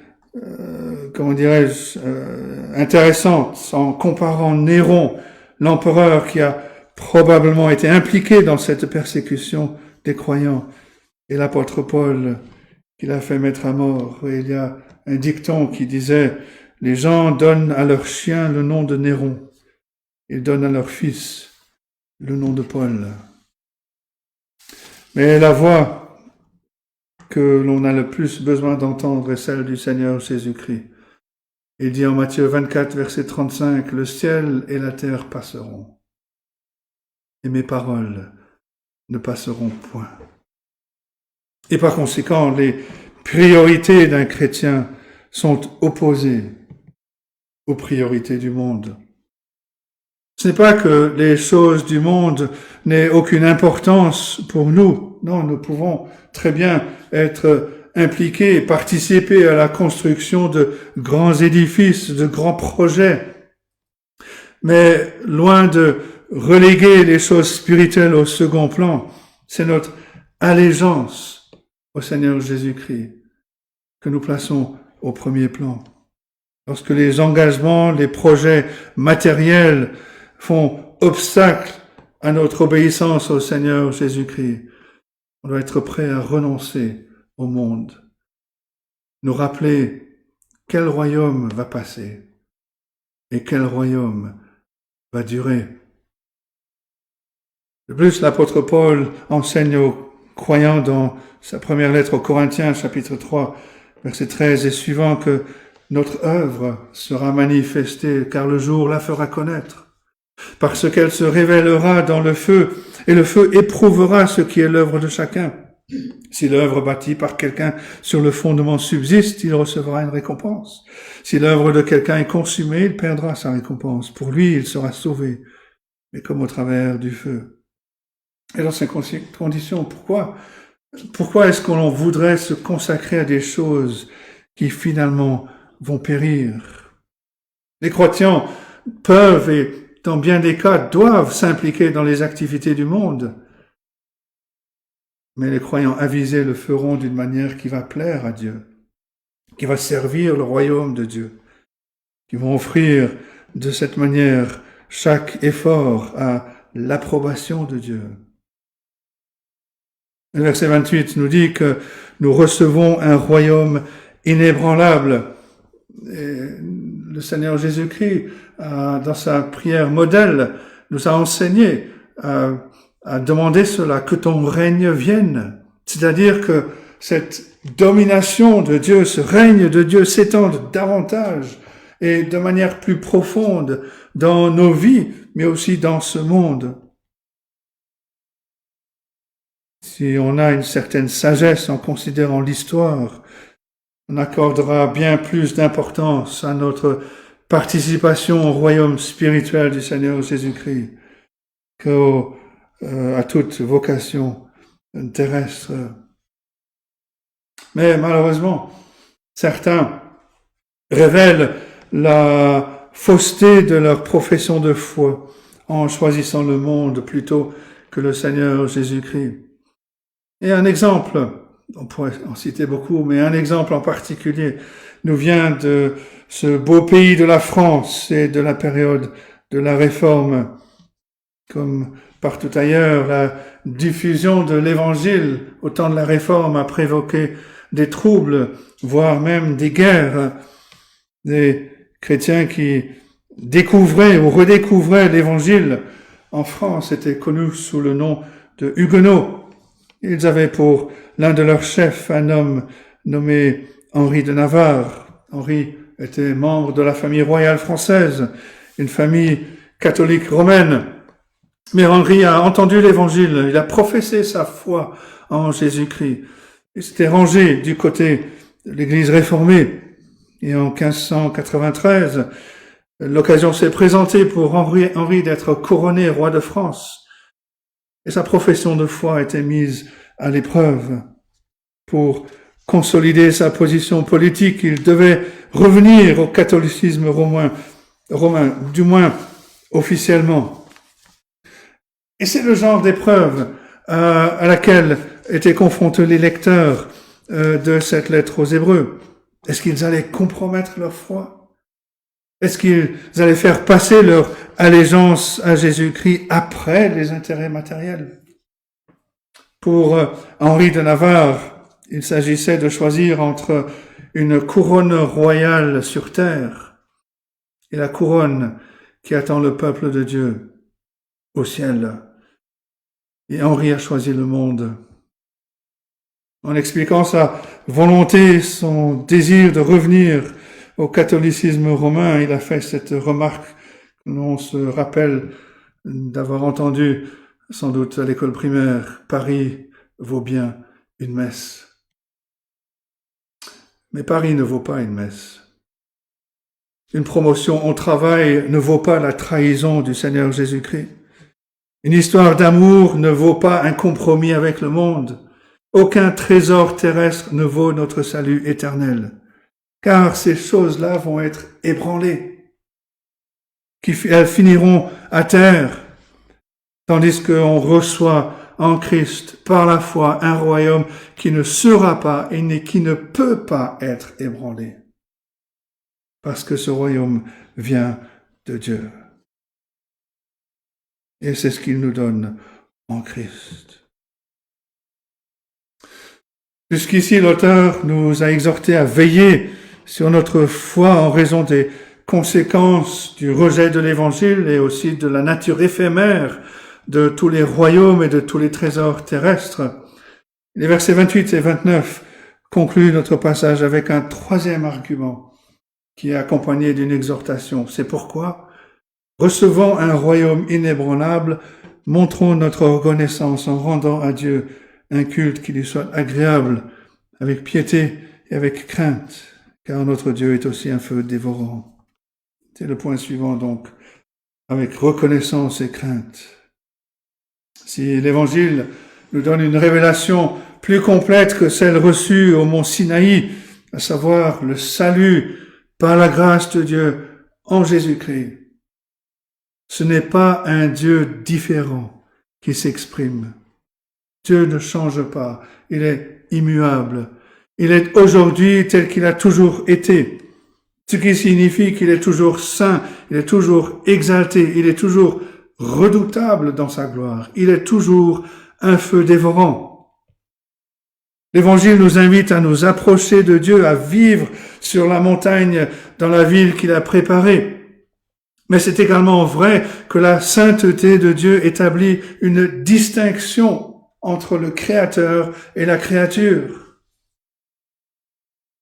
intéressante, en comparant Néron, l'empereur qui a probablement été impliqué dans cette persécution des croyants, et l'apôtre Paul qui l'a fait mettre à mort. Et il y a un dicton qui disait « Les gens donnent à leur chien le nom de Néron, ils donnent à leur fils le nom de Paul. » Mais la voix que l'on a le plus besoin d'entendre est celle du Seigneur Jésus-Christ. Il dit en Matthieu 24, verset 35, « Le ciel et la terre passeront, et mes paroles ne passeront point. » Et par conséquent, les priorités d'un chrétien sont opposées aux priorités du monde. Ce n'est pas que les choses du monde n'aient aucune importance pour nous. Non, nous pouvons très bien être impliqués et participer à la construction de grands édifices, de grands projets. Mais loin de reléguer les choses spirituelles au second plan, c'est notre allégeance au Seigneur Jésus-Christ que nous plaçons au premier plan. Lorsque les engagements, les projets matériels font obstacle à notre obéissance au Seigneur Jésus-Christ, on doit être prêt à renoncer au monde, nous rappeler quel royaume va passer et quel royaume va durer. De plus, l'apôtre Paul enseigne aux croyants dans sa première lettre aux Corinthiens, chapitre 3, verset 13 et suivant, que notre œuvre sera manifestée, car le jour la fera connaître, parce qu'elle se révélera dans le feu, et le feu éprouvera ce qui est l'œuvre de chacun. Si l'œuvre bâtie par quelqu'un sur le fondement subsiste, il recevra une récompense. Si l'œuvre de quelqu'un est consumée, il perdra sa récompense. Pour lui, il sera sauvé, mais comme au travers du feu. Et dans ces conditions, pourquoi est-ce qu'on voudrait se consacrer à des choses qui finalement vont périr? Les croyants peuvent et dans bien des cas doivent s'impliquer dans les activités du monde. Mais les croyants avisés le feront d'une manière qui va plaire à Dieu, qui va servir le royaume de Dieu, qui vont offrir de cette manière chaque effort à l'approbation de Dieu. Le verset 28 nous dit que nous recevons un royaume inébranlable. Et le Seigneur Jésus-Christ, dans sa prière modèle, nous a enseigné à demander cela, que ton règne vienne. C'est-à-dire que cette domination de Dieu, ce règne de Dieu s'étende davantage et de manière plus profonde dans nos vies, mais aussi dans ce monde. Si on a une certaine sagesse en considérant l'histoire, on accordera bien plus d'importance à notre participation au royaume spirituel du Seigneur Jésus-Christ qu'à toute vocation terrestre. Mais malheureusement, certains révèlent la fausseté de leur profession de foi en choisissant le monde plutôt que le Seigneur Jésus-Christ. Et un exemple, on pourrait en citer beaucoup, mais un exemple en particulier nous vient de ce beau pays de la France et de la période de la Réforme. Comme partout ailleurs, la diffusion de l'Évangile au temps de la Réforme a provoqué des troubles, voire même des guerres. Des chrétiens qui découvraient ou redécouvraient l'Évangile en France étaient connus sous le nom de Huguenots. Ils avaient pour l'un de leurs chefs un homme nommé Henri de Navarre. Henri était membre de la famille royale française, une famille catholique romaine. Mais Henri a entendu l'évangile, il a professé sa foi en Jésus-Christ. Il s'était rangé du côté de l'Église réformée. Et en 1593, l'occasion s'est présentée pour Henri d'être couronné roi de France. Et sa profession de foi a été mise à l'épreuve. Pour consolider sa position politique, il devait revenir au catholicisme romain, du moins officiellement. Et c'est le genre d'épreuve à laquelle étaient confrontés les lecteurs de cette lettre aux Hébreux. Est-ce qu'ils allaient compromettre leur foi? Est-ce qu'ils allaient faire passer leur allégeance à Jésus-Christ après les intérêts matériels? Pour Henri de Navarre, il s'agissait de choisir entre une couronne royale sur terre et la couronne qui attend le peuple de Dieu au ciel. Et Henri a choisi le monde. En expliquant sa volonté, son désir de revenir au catholicisme romain, il a fait cette remarque que l'on se rappelle d'avoir entendue sans doute à l'école primaire. Paris vaut bien une messe. Mais Paris ne vaut pas une messe. Une promotion au travail ne vaut pas la trahison du Seigneur Jésus-Christ. Une histoire d'amour ne vaut pas un compromis avec le monde. Aucun trésor terrestre ne vaut notre salut éternel. Car ces choses-là vont être ébranlées. Elles finiront à terre. Tandis qu'on reçoit en Christ, par la foi, un royaume qui ne sera pas et qui ne peut pas être ébranlé. Parce que ce royaume vient de Dieu. Et c'est ce qu'il nous donne en Christ. Jusqu'ici, l'auteur nous a exhortés à veiller sur notre foi en raison des conséquences du rejet de l'Évangile et aussi de la nature éphémère de tous les royaumes et de tous les trésors terrestres. Les versets 28 et 29 concluent notre passage avec un troisième argument qui est accompagné d'une exhortation. C'est pourquoi, recevant un royaume inébranlable, montrons notre reconnaissance en rendant à Dieu un culte qui lui soit agréable, avec piété et avec crainte, car notre Dieu est aussi un feu dévorant. C'est le point suivant donc, avec reconnaissance et crainte. Si l'Évangile nous donne une révélation plus complète que celle reçue au mont Sinaï, à savoir le salut par la grâce de Dieu en Jésus-Christ, ce n'est pas un Dieu différent qui s'exprime. Dieu ne change pas, il est immuable. Il est aujourd'hui tel qu'il a toujours été, ce qui signifie qu'il est toujours saint, il est toujours exalté, il est toujours redoutable dans sa gloire, il est toujours un feu dévorant. L'Évangile nous invite à nous approcher de Dieu, à vivre sur la montagne dans la ville qu'il a préparée. Mais c'est également vrai que la sainteté de Dieu établit une distinction entre le Créateur et la créature.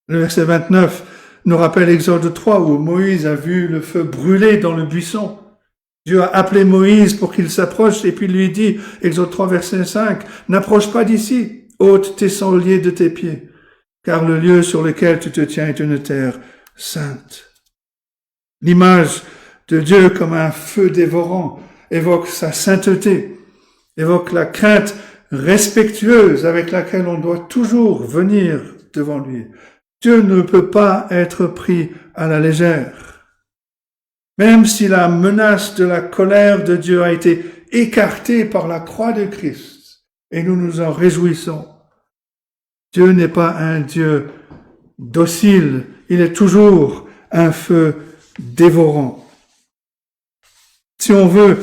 Le verset 29 nous rappelle Exode 3 où Moïse a vu le feu brûler dans le buisson. Dieu a appelé Moïse pour qu'il s'approche et puis lui dit, Exode 3 verset 5, « N'approche pas d'ici, ôte tes sangliers de tes pieds, car le lieu sur lequel tu te tiens est une terre sainte. » L'image de Dieu comme un feu dévorant évoque sa sainteté, évoque la crainte respectueuse avec laquelle on doit toujours venir devant lui. Dieu ne peut pas être pris à la légère. Même si la menace de la colère de Dieu a été écartée par la croix de Christ, et nous nous en réjouissons, Dieu n'est pas un Dieu docile, il est toujours un feu dévorant. Si on veut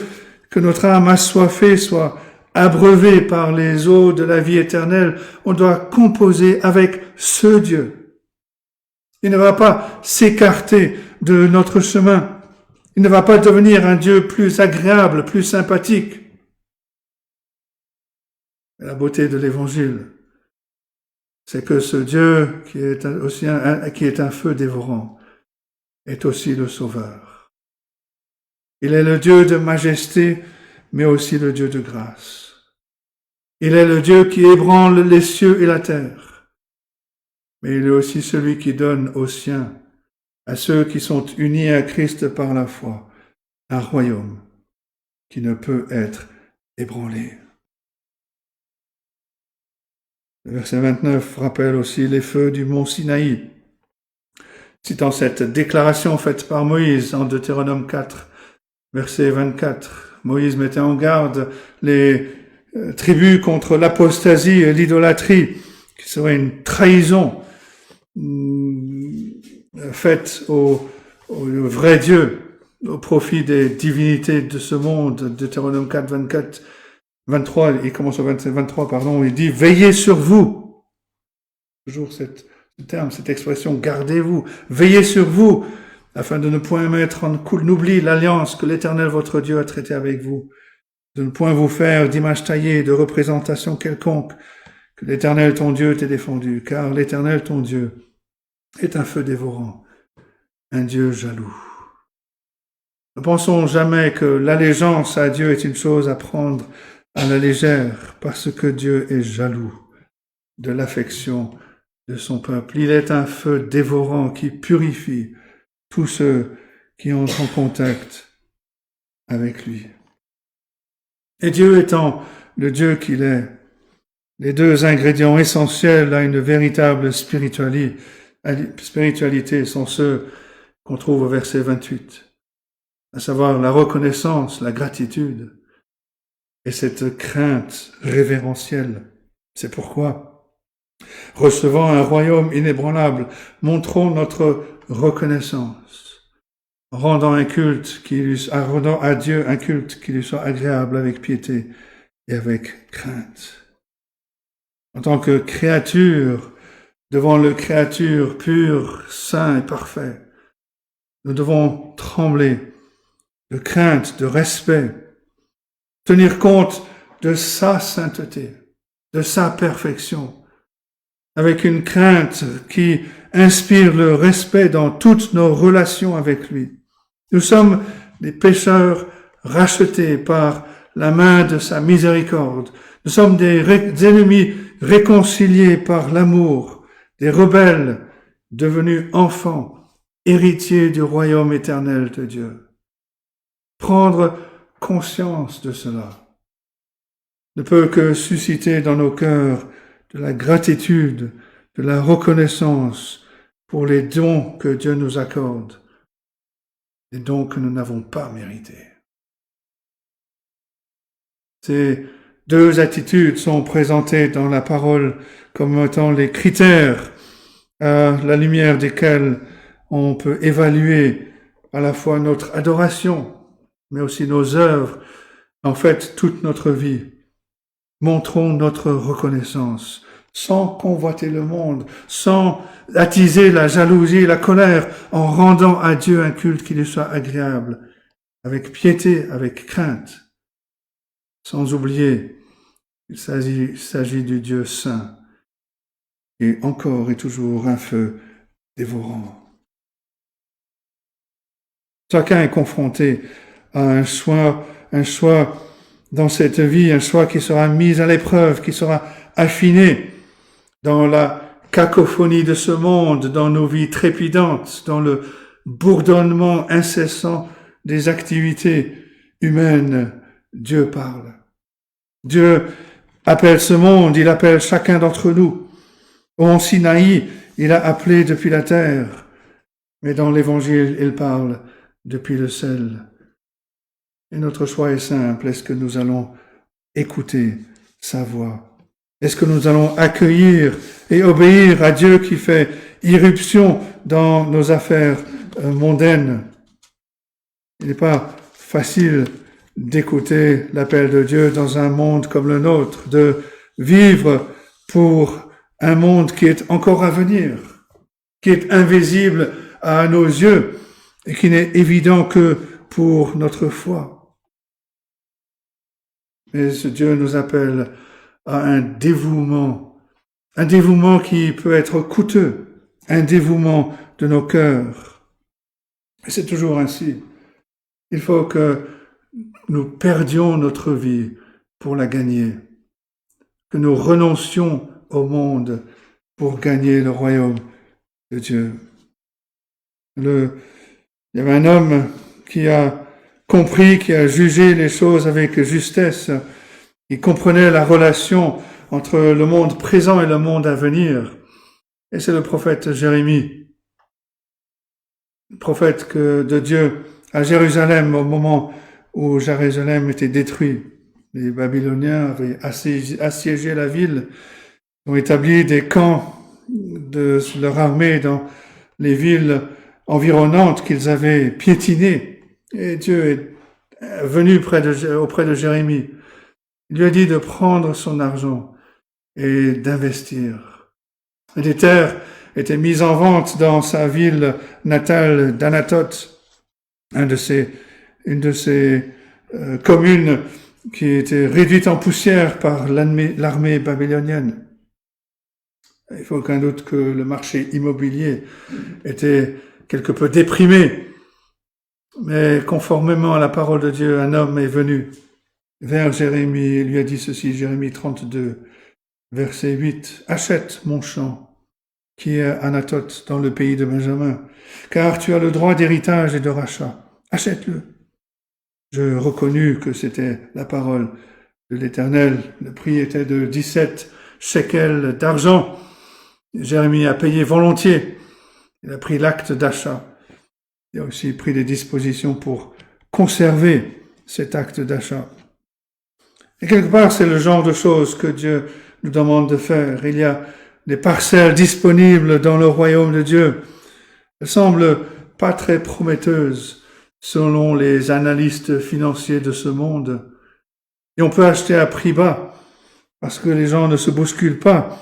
que notre âme assoiffée soit abreuvée par les eaux de la vie éternelle, on doit composer avec ce Dieu. Il ne va pas s'écarter de notre chemin. Il ne va pas devenir un Dieu plus agréable, plus sympathique. La beauté de l'Évangile, c'est que ce Dieu qui est aussi qui est un feu dévorant est aussi le Sauveur. Il est le Dieu de majesté, mais aussi le Dieu de grâce. Il est le Dieu qui ébranle les cieux et la terre, mais il est aussi celui qui donne aux siens, à ceux qui sont unis à Christ par la foi, un royaume qui ne peut être ébranlé. Le verset 29 rappelle aussi les feux du mont Sinaï, citant cette déclaration faite par Moïse en Deutéronome 4, verset 24. Moïse mettait en garde les tribus contre l'apostasie et l'idolâtrie, qui serait une trahison faite au vrai Dieu, au profit des divinités de ce monde. Deutéronome 4, 24, 23, il commence au 23, pardon, il dit « Veillez sur vous ». Toujours ce terme, cette expression « gardez-vous »,« veillez sur vous », afin de ne point mettre en oubli l'alliance que l'Éternel votre Dieu a traitée avec vous, de ne point vous faire d'image taillée, de représentation quelconque, que l'Éternel ton Dieu t'ait défendu, car l'Éternel ton Dieu est un feu dévorant, un Dieu jaloux. Ne pensons jamais que l'allégeance à Dieu est une chose à prendre à la légère, parce que Dieu est jaloux de l'affection de son peuple. Il est un feu dévorant qui purifie tous ceux qui entrent en contact avec lui. Et Dieu étant le Dieu qu'il est, les deux ingrédients essentiels à une véritable spiritualité sont ceux qu'on trouve au verset 28, à savoir la reconnaissance, la gratitude et cette crainte révérentielle. C'est pourquoi, recevant un royaume inébranlable, montrons notre reconnaissance, rendant à Dieu un culte qui lui soit agréable avec piété et avec crainte. En tant que créature, devant le Créature pur, saint et parfait, nous devons trembler de crainte, de respect, tenir compte de sa sainteté, de sa perfection, avec une crainte qui inspire le respect dans toutes nos relations avec lui. Nous sommes des pécheurs rachetés par la main de sa miséricorde. Nous sommes des ennemis réconciliés par l'amour, des rebelles devenus enfants, héritiers du royaume éternel de Dieu. Prendre conscience de cela ne peut que susciter dans nos cœurs de la gratitude, de la reconnaissance pour les dons que Dieu nous accorde, des dons que nous n'avons pas mérités. Ces deux attitudes sont présentées dans la parole comme étant les critères à la lumière desquels on peut évaluer à la fois notre adoration, mais aussi nos œuvres, en fait toute notre vie. Montrons notre reconnaissance, sans convoiter le monde, sans attiser la jalousie et la colère, en rendant à Dieu un culte qui lui soit agréable, avec piété, avec crainte, sans oublier qu'il s'agit du Dieu saint, et encore et toujours un feu dévorant. Chacun est confronté à un choix dans cette vie, un choix qui sera mis à l'épreuve, qui sera affiné dans la cacophonie de ce monde, dans nos vies trépidantes, dans le bourdonnement incessant des activités humaines. Dieu parle. Dieu appelle ce monde, il appelle chacun d'entre nous. Au mont Sinaï, il a appelé depuis la terre, mais dans l'Évangile, il parle depuis le ciel. Et notre choix est simple. Est-ce que nous allons écouter sa voix? Est-ce que nous allons accueillir et obéir à Dieu qui fait irruption dans nos affaires mondaines? Il n'est pas facile d'écouter l'appel de Dieu dans un monde comme le nôtre, de vivre pour un monde qui est encore à venir, qui est invisible à nos yeux et qui n'est évident que pour notre foi. Mais ce Dieu nous appelle à un dévouement un dévouement qui peut être coûteux, un dévouement de nos cœurs. Et c'est toujours ainsi. Il faut que nous perdions notre vie pour la gagner, que nous renoncions au monde pour gagner le royaume de Dieu. Il y avait un homme qui a compris, qui a jugé les choses avec justesse. Il comprenait la relation entre le monde présent et le monde à venir. Et c'est le prophète Jérémie, le prophète de Dieu à Jérusalem au moment où Jérusalem était détruit. Les Babyloniens avaient assiégé la ville, ont établi des camps de leur armée dans les villes environnantes qu'ils avaient piétinées. Et Dieu est venu auprès de Jérémie. Il lui a dit de prendre son argent et d'investir. Et des terres étaient mises en vente dans sa ville natale d'Anatoth, une de ces communes qui était réduite en poussière par l'armée babylonienne. Il faut aucun doute que le marché immobilier était quelque peu déprimé, mais conformément à la parole de Dieu, un homme est venu vers Jérémie et lui a dit ceci, Jérémie 32, verset 8, « Achète mon champ, qui est à Anatoth, dans le pays de Benjamin, car tu as le droit d'héritage et de rachat. Achète-le. » Je reconnus que c'était la parole de l'Éternel. Le prix était de 17 shekels d'argent. Jérémie a payé volontiers. Il a pris l'acte d'achat. Il a aussi pris des dispositions pour conserver cet acte d'achat. Et quelque part, c'est le genre de choses que Dieu nous demande de faire. Il y a des parcelles disponibles dans le royaume de Dieu. Elles semblent pas très prometteuses selon les analystes financiers de ce monde. Et on peut acheter à prix bas parce que les gens ne se bousculent pas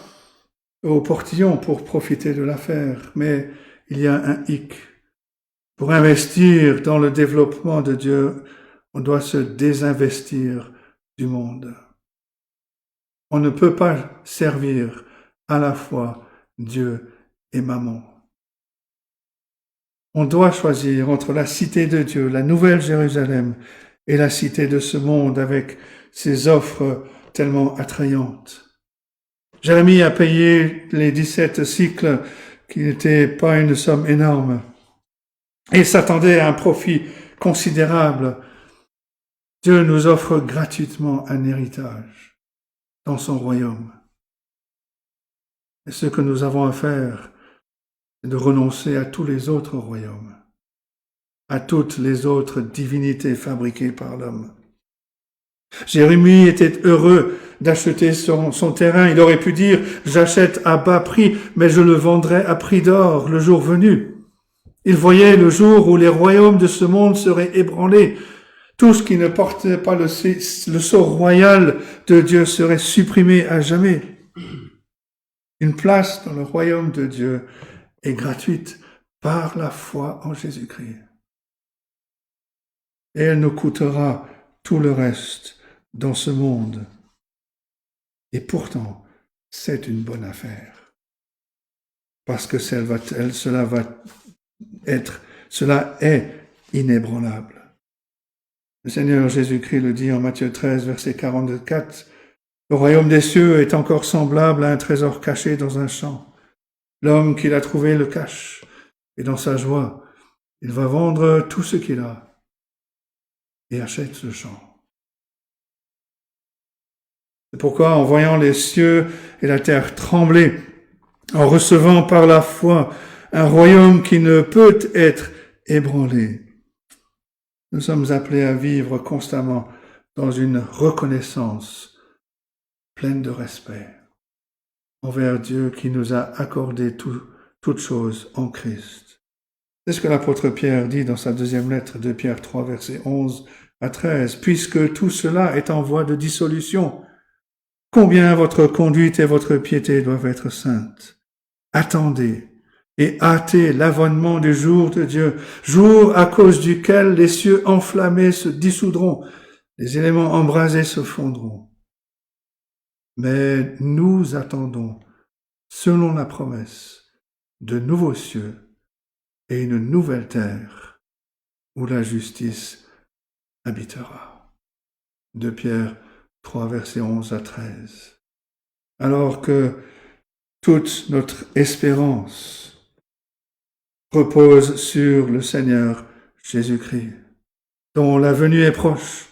au portillon pour profiter de l'affaire. Mais il y a un hic. Pour investir dans le développement de Dieu, on doit se désinvestir du monde. On ne peut pas servir à la fois Dieu et Mammon. On doit choisir entre la cité de Dieu, la nouvelle Jérusalem, et la cité de ce monde avec ses offres tellement attrayantes. Jérémie a payé les 17 cycles, qui n'étaient pas une somme énorme, et s'attendait à un profit considérable. Dieu nous offre gratuitement un héritage dans son royaume. Et ce que nous avons à faire, c'est de renoncer à tous les autres royaumes, à toutes les autres divinités fabriquées par l'homme. Jérémie était heureux d'acheter son terrain. Il aurait pu dire, j'achète à bas prix, mais je le vendrai à prix d'or le jour venu. Il voyait le jour où les royaumes de ce monde seraient ébranlés. Tout ce qui ne portait pas le sceau royal de Dieu serait supprimé à jamais. Une place dans le royaume de Dieu est gratuite par la foi en Jésus-Christ. Et elle nous coûtera tout le reste dans ce monde. Et pourtant, c'est une bonne affaire. Parce que cela est inébranlable. Le Seigneur Jésus-Christ le dit en Matthieu 13, verset 44, « Le royaume des cieux est encore semblable à un trésor caché dans un champ. L'homme qui l'a trouvé le cache, et dans sa joie, il va vendre tout ce qu'il a et achète ce champ. » C'est pourquoi, en voyant les cieux et la terre trembler, en recevant par la foi un royaume qui ne peut être ébranlé, nous sommes appelés à vivre constamment dans une reconnaissance pleine de respect envers Dieu qui nous a accordé toutes choses en Christ. C'est ce que l'apôtre Pierre dit dans sa deuxième lettre de Pierre 3, versets 11 à 13. « Puisque tout cela est en voie de dissolution, combien votre conduite et votre piété doivent être saintes. Attendez et hâtez l'avènement du jour de Dieu, jour à cause duquel les cieux enflammés se dissoudront, les éléments embrasés se fondront. Mais nous attendons selon la promesse, de nouveaux cieux et une nouvelle terre où la justice habitera. 2 Pierre 3, versets 11 à 13. Alors que toute notre espérance repose sur le Seigneur Jésus-Christ, dont la venue est proche,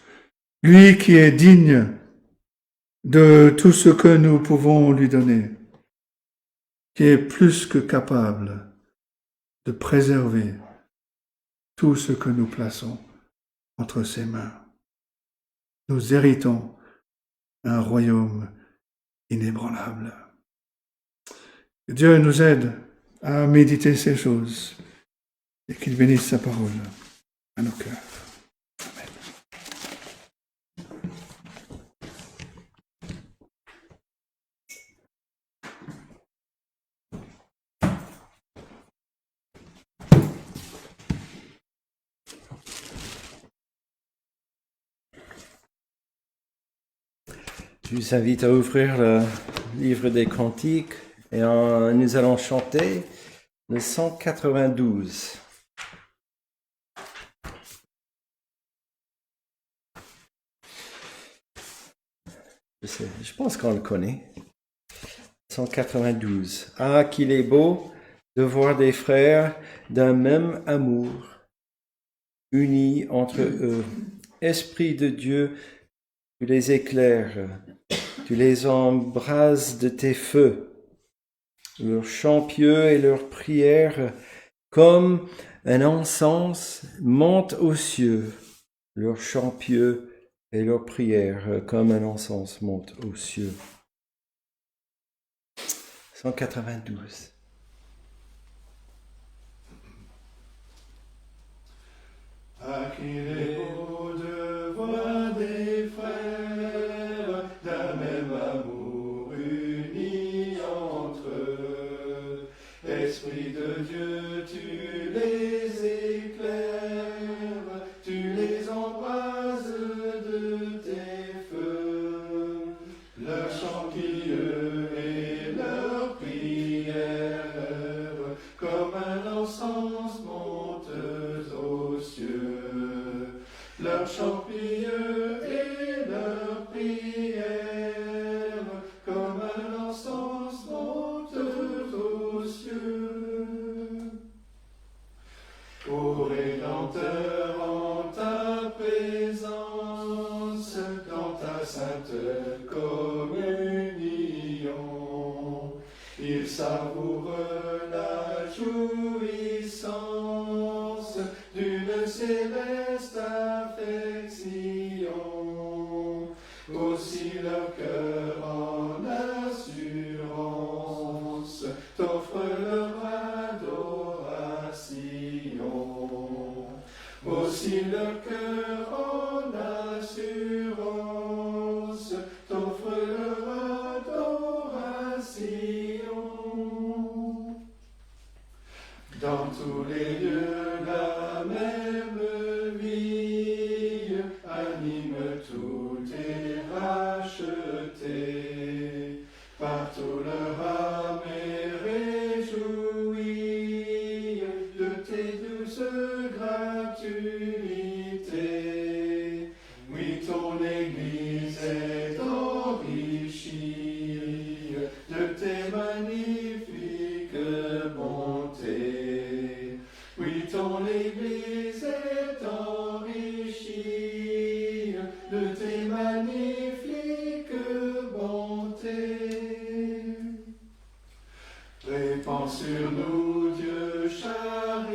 lui qui est digne de tout ce que nous pouvons lui donner, qui est plus que capable de préserver tout ce que nous plaçons entre ses mains. Nous héritons un royaume inébranlable. Que Dieu nous aide à méditer ces choses et qu'il bénisse sa parole à nos cœurs. Amen. Je vous invite à ouvrir le livre des Cantiques et nous allons chanter le 192. Je pense qu'on le connaît. 192. Ah, qu'il est beau de voir des frères d'un même amour, unis entre eux. Esprit de Dieu, tu les éclaires, tu les embrases de tes feux. Leurs chants pieux et leurs prières, comme un encens, montent aux cieux. Leurs chants pieux et leurs prières, comme un encens, montent aux cieux. 192. Ah, qu'il est beau de voir des frères d'un même amour unis entre eux. Esprit de Dieu, tu les éclaires, tu les embrases de tes feux. Leurs chants pieux et leurs prières, comme un encens montent aux cieux. Leurs chants pieux et leurs prières, comme un encens montent aux cieux. Ô Rédempteur, en ta présence, dans ta sainte communion, ils savourent la jouissance d'une céleste affection. Aussi leur cœur en assurance t'offre leur adoration. Aussi leur cœur en assurance t'offre leur adoration. Dans tous les lieux, la même vie anime tous tes rachetés. Partout leur âme est réjouie de tes douces gratuités. Oui, ton Église est enrichie de tes magnifiques bontés. Oui, ton Église est enrichie de tes magnifiques bontés. Répands sur nous, Dieu charitable,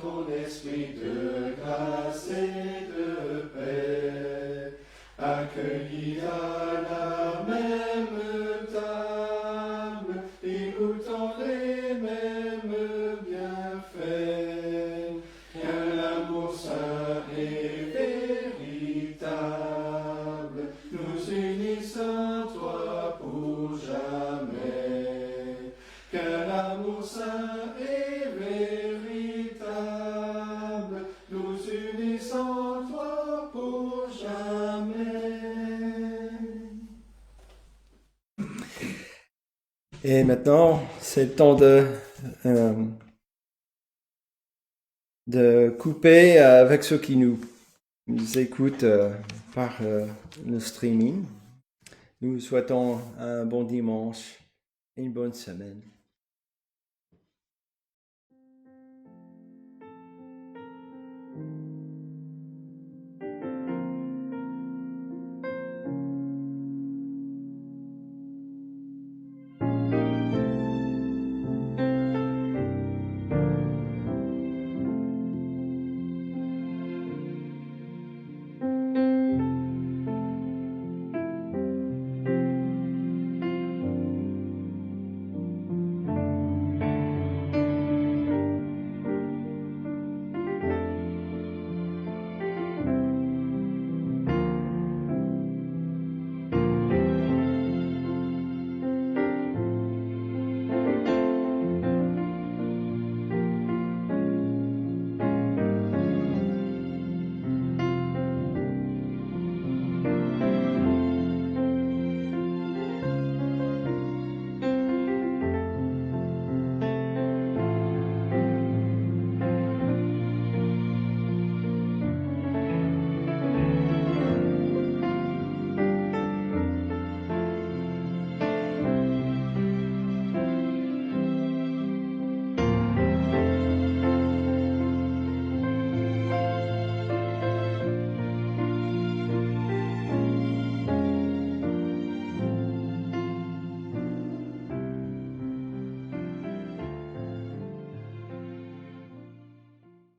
ton esprit de grâce et de paix, accueillis à la même table et goûtant les mêmes bienfaits. Qu'un amour saint et véritable nous unisse en toi pour jamais. Qu'un amour saint et véritable nous unisse en toi pour jamais. Et maintenant, c'est le temps de couper avec ceux qui nous écoutent par le streaming. Nous vous souhaitons un bon dimanche et une bonne semaine.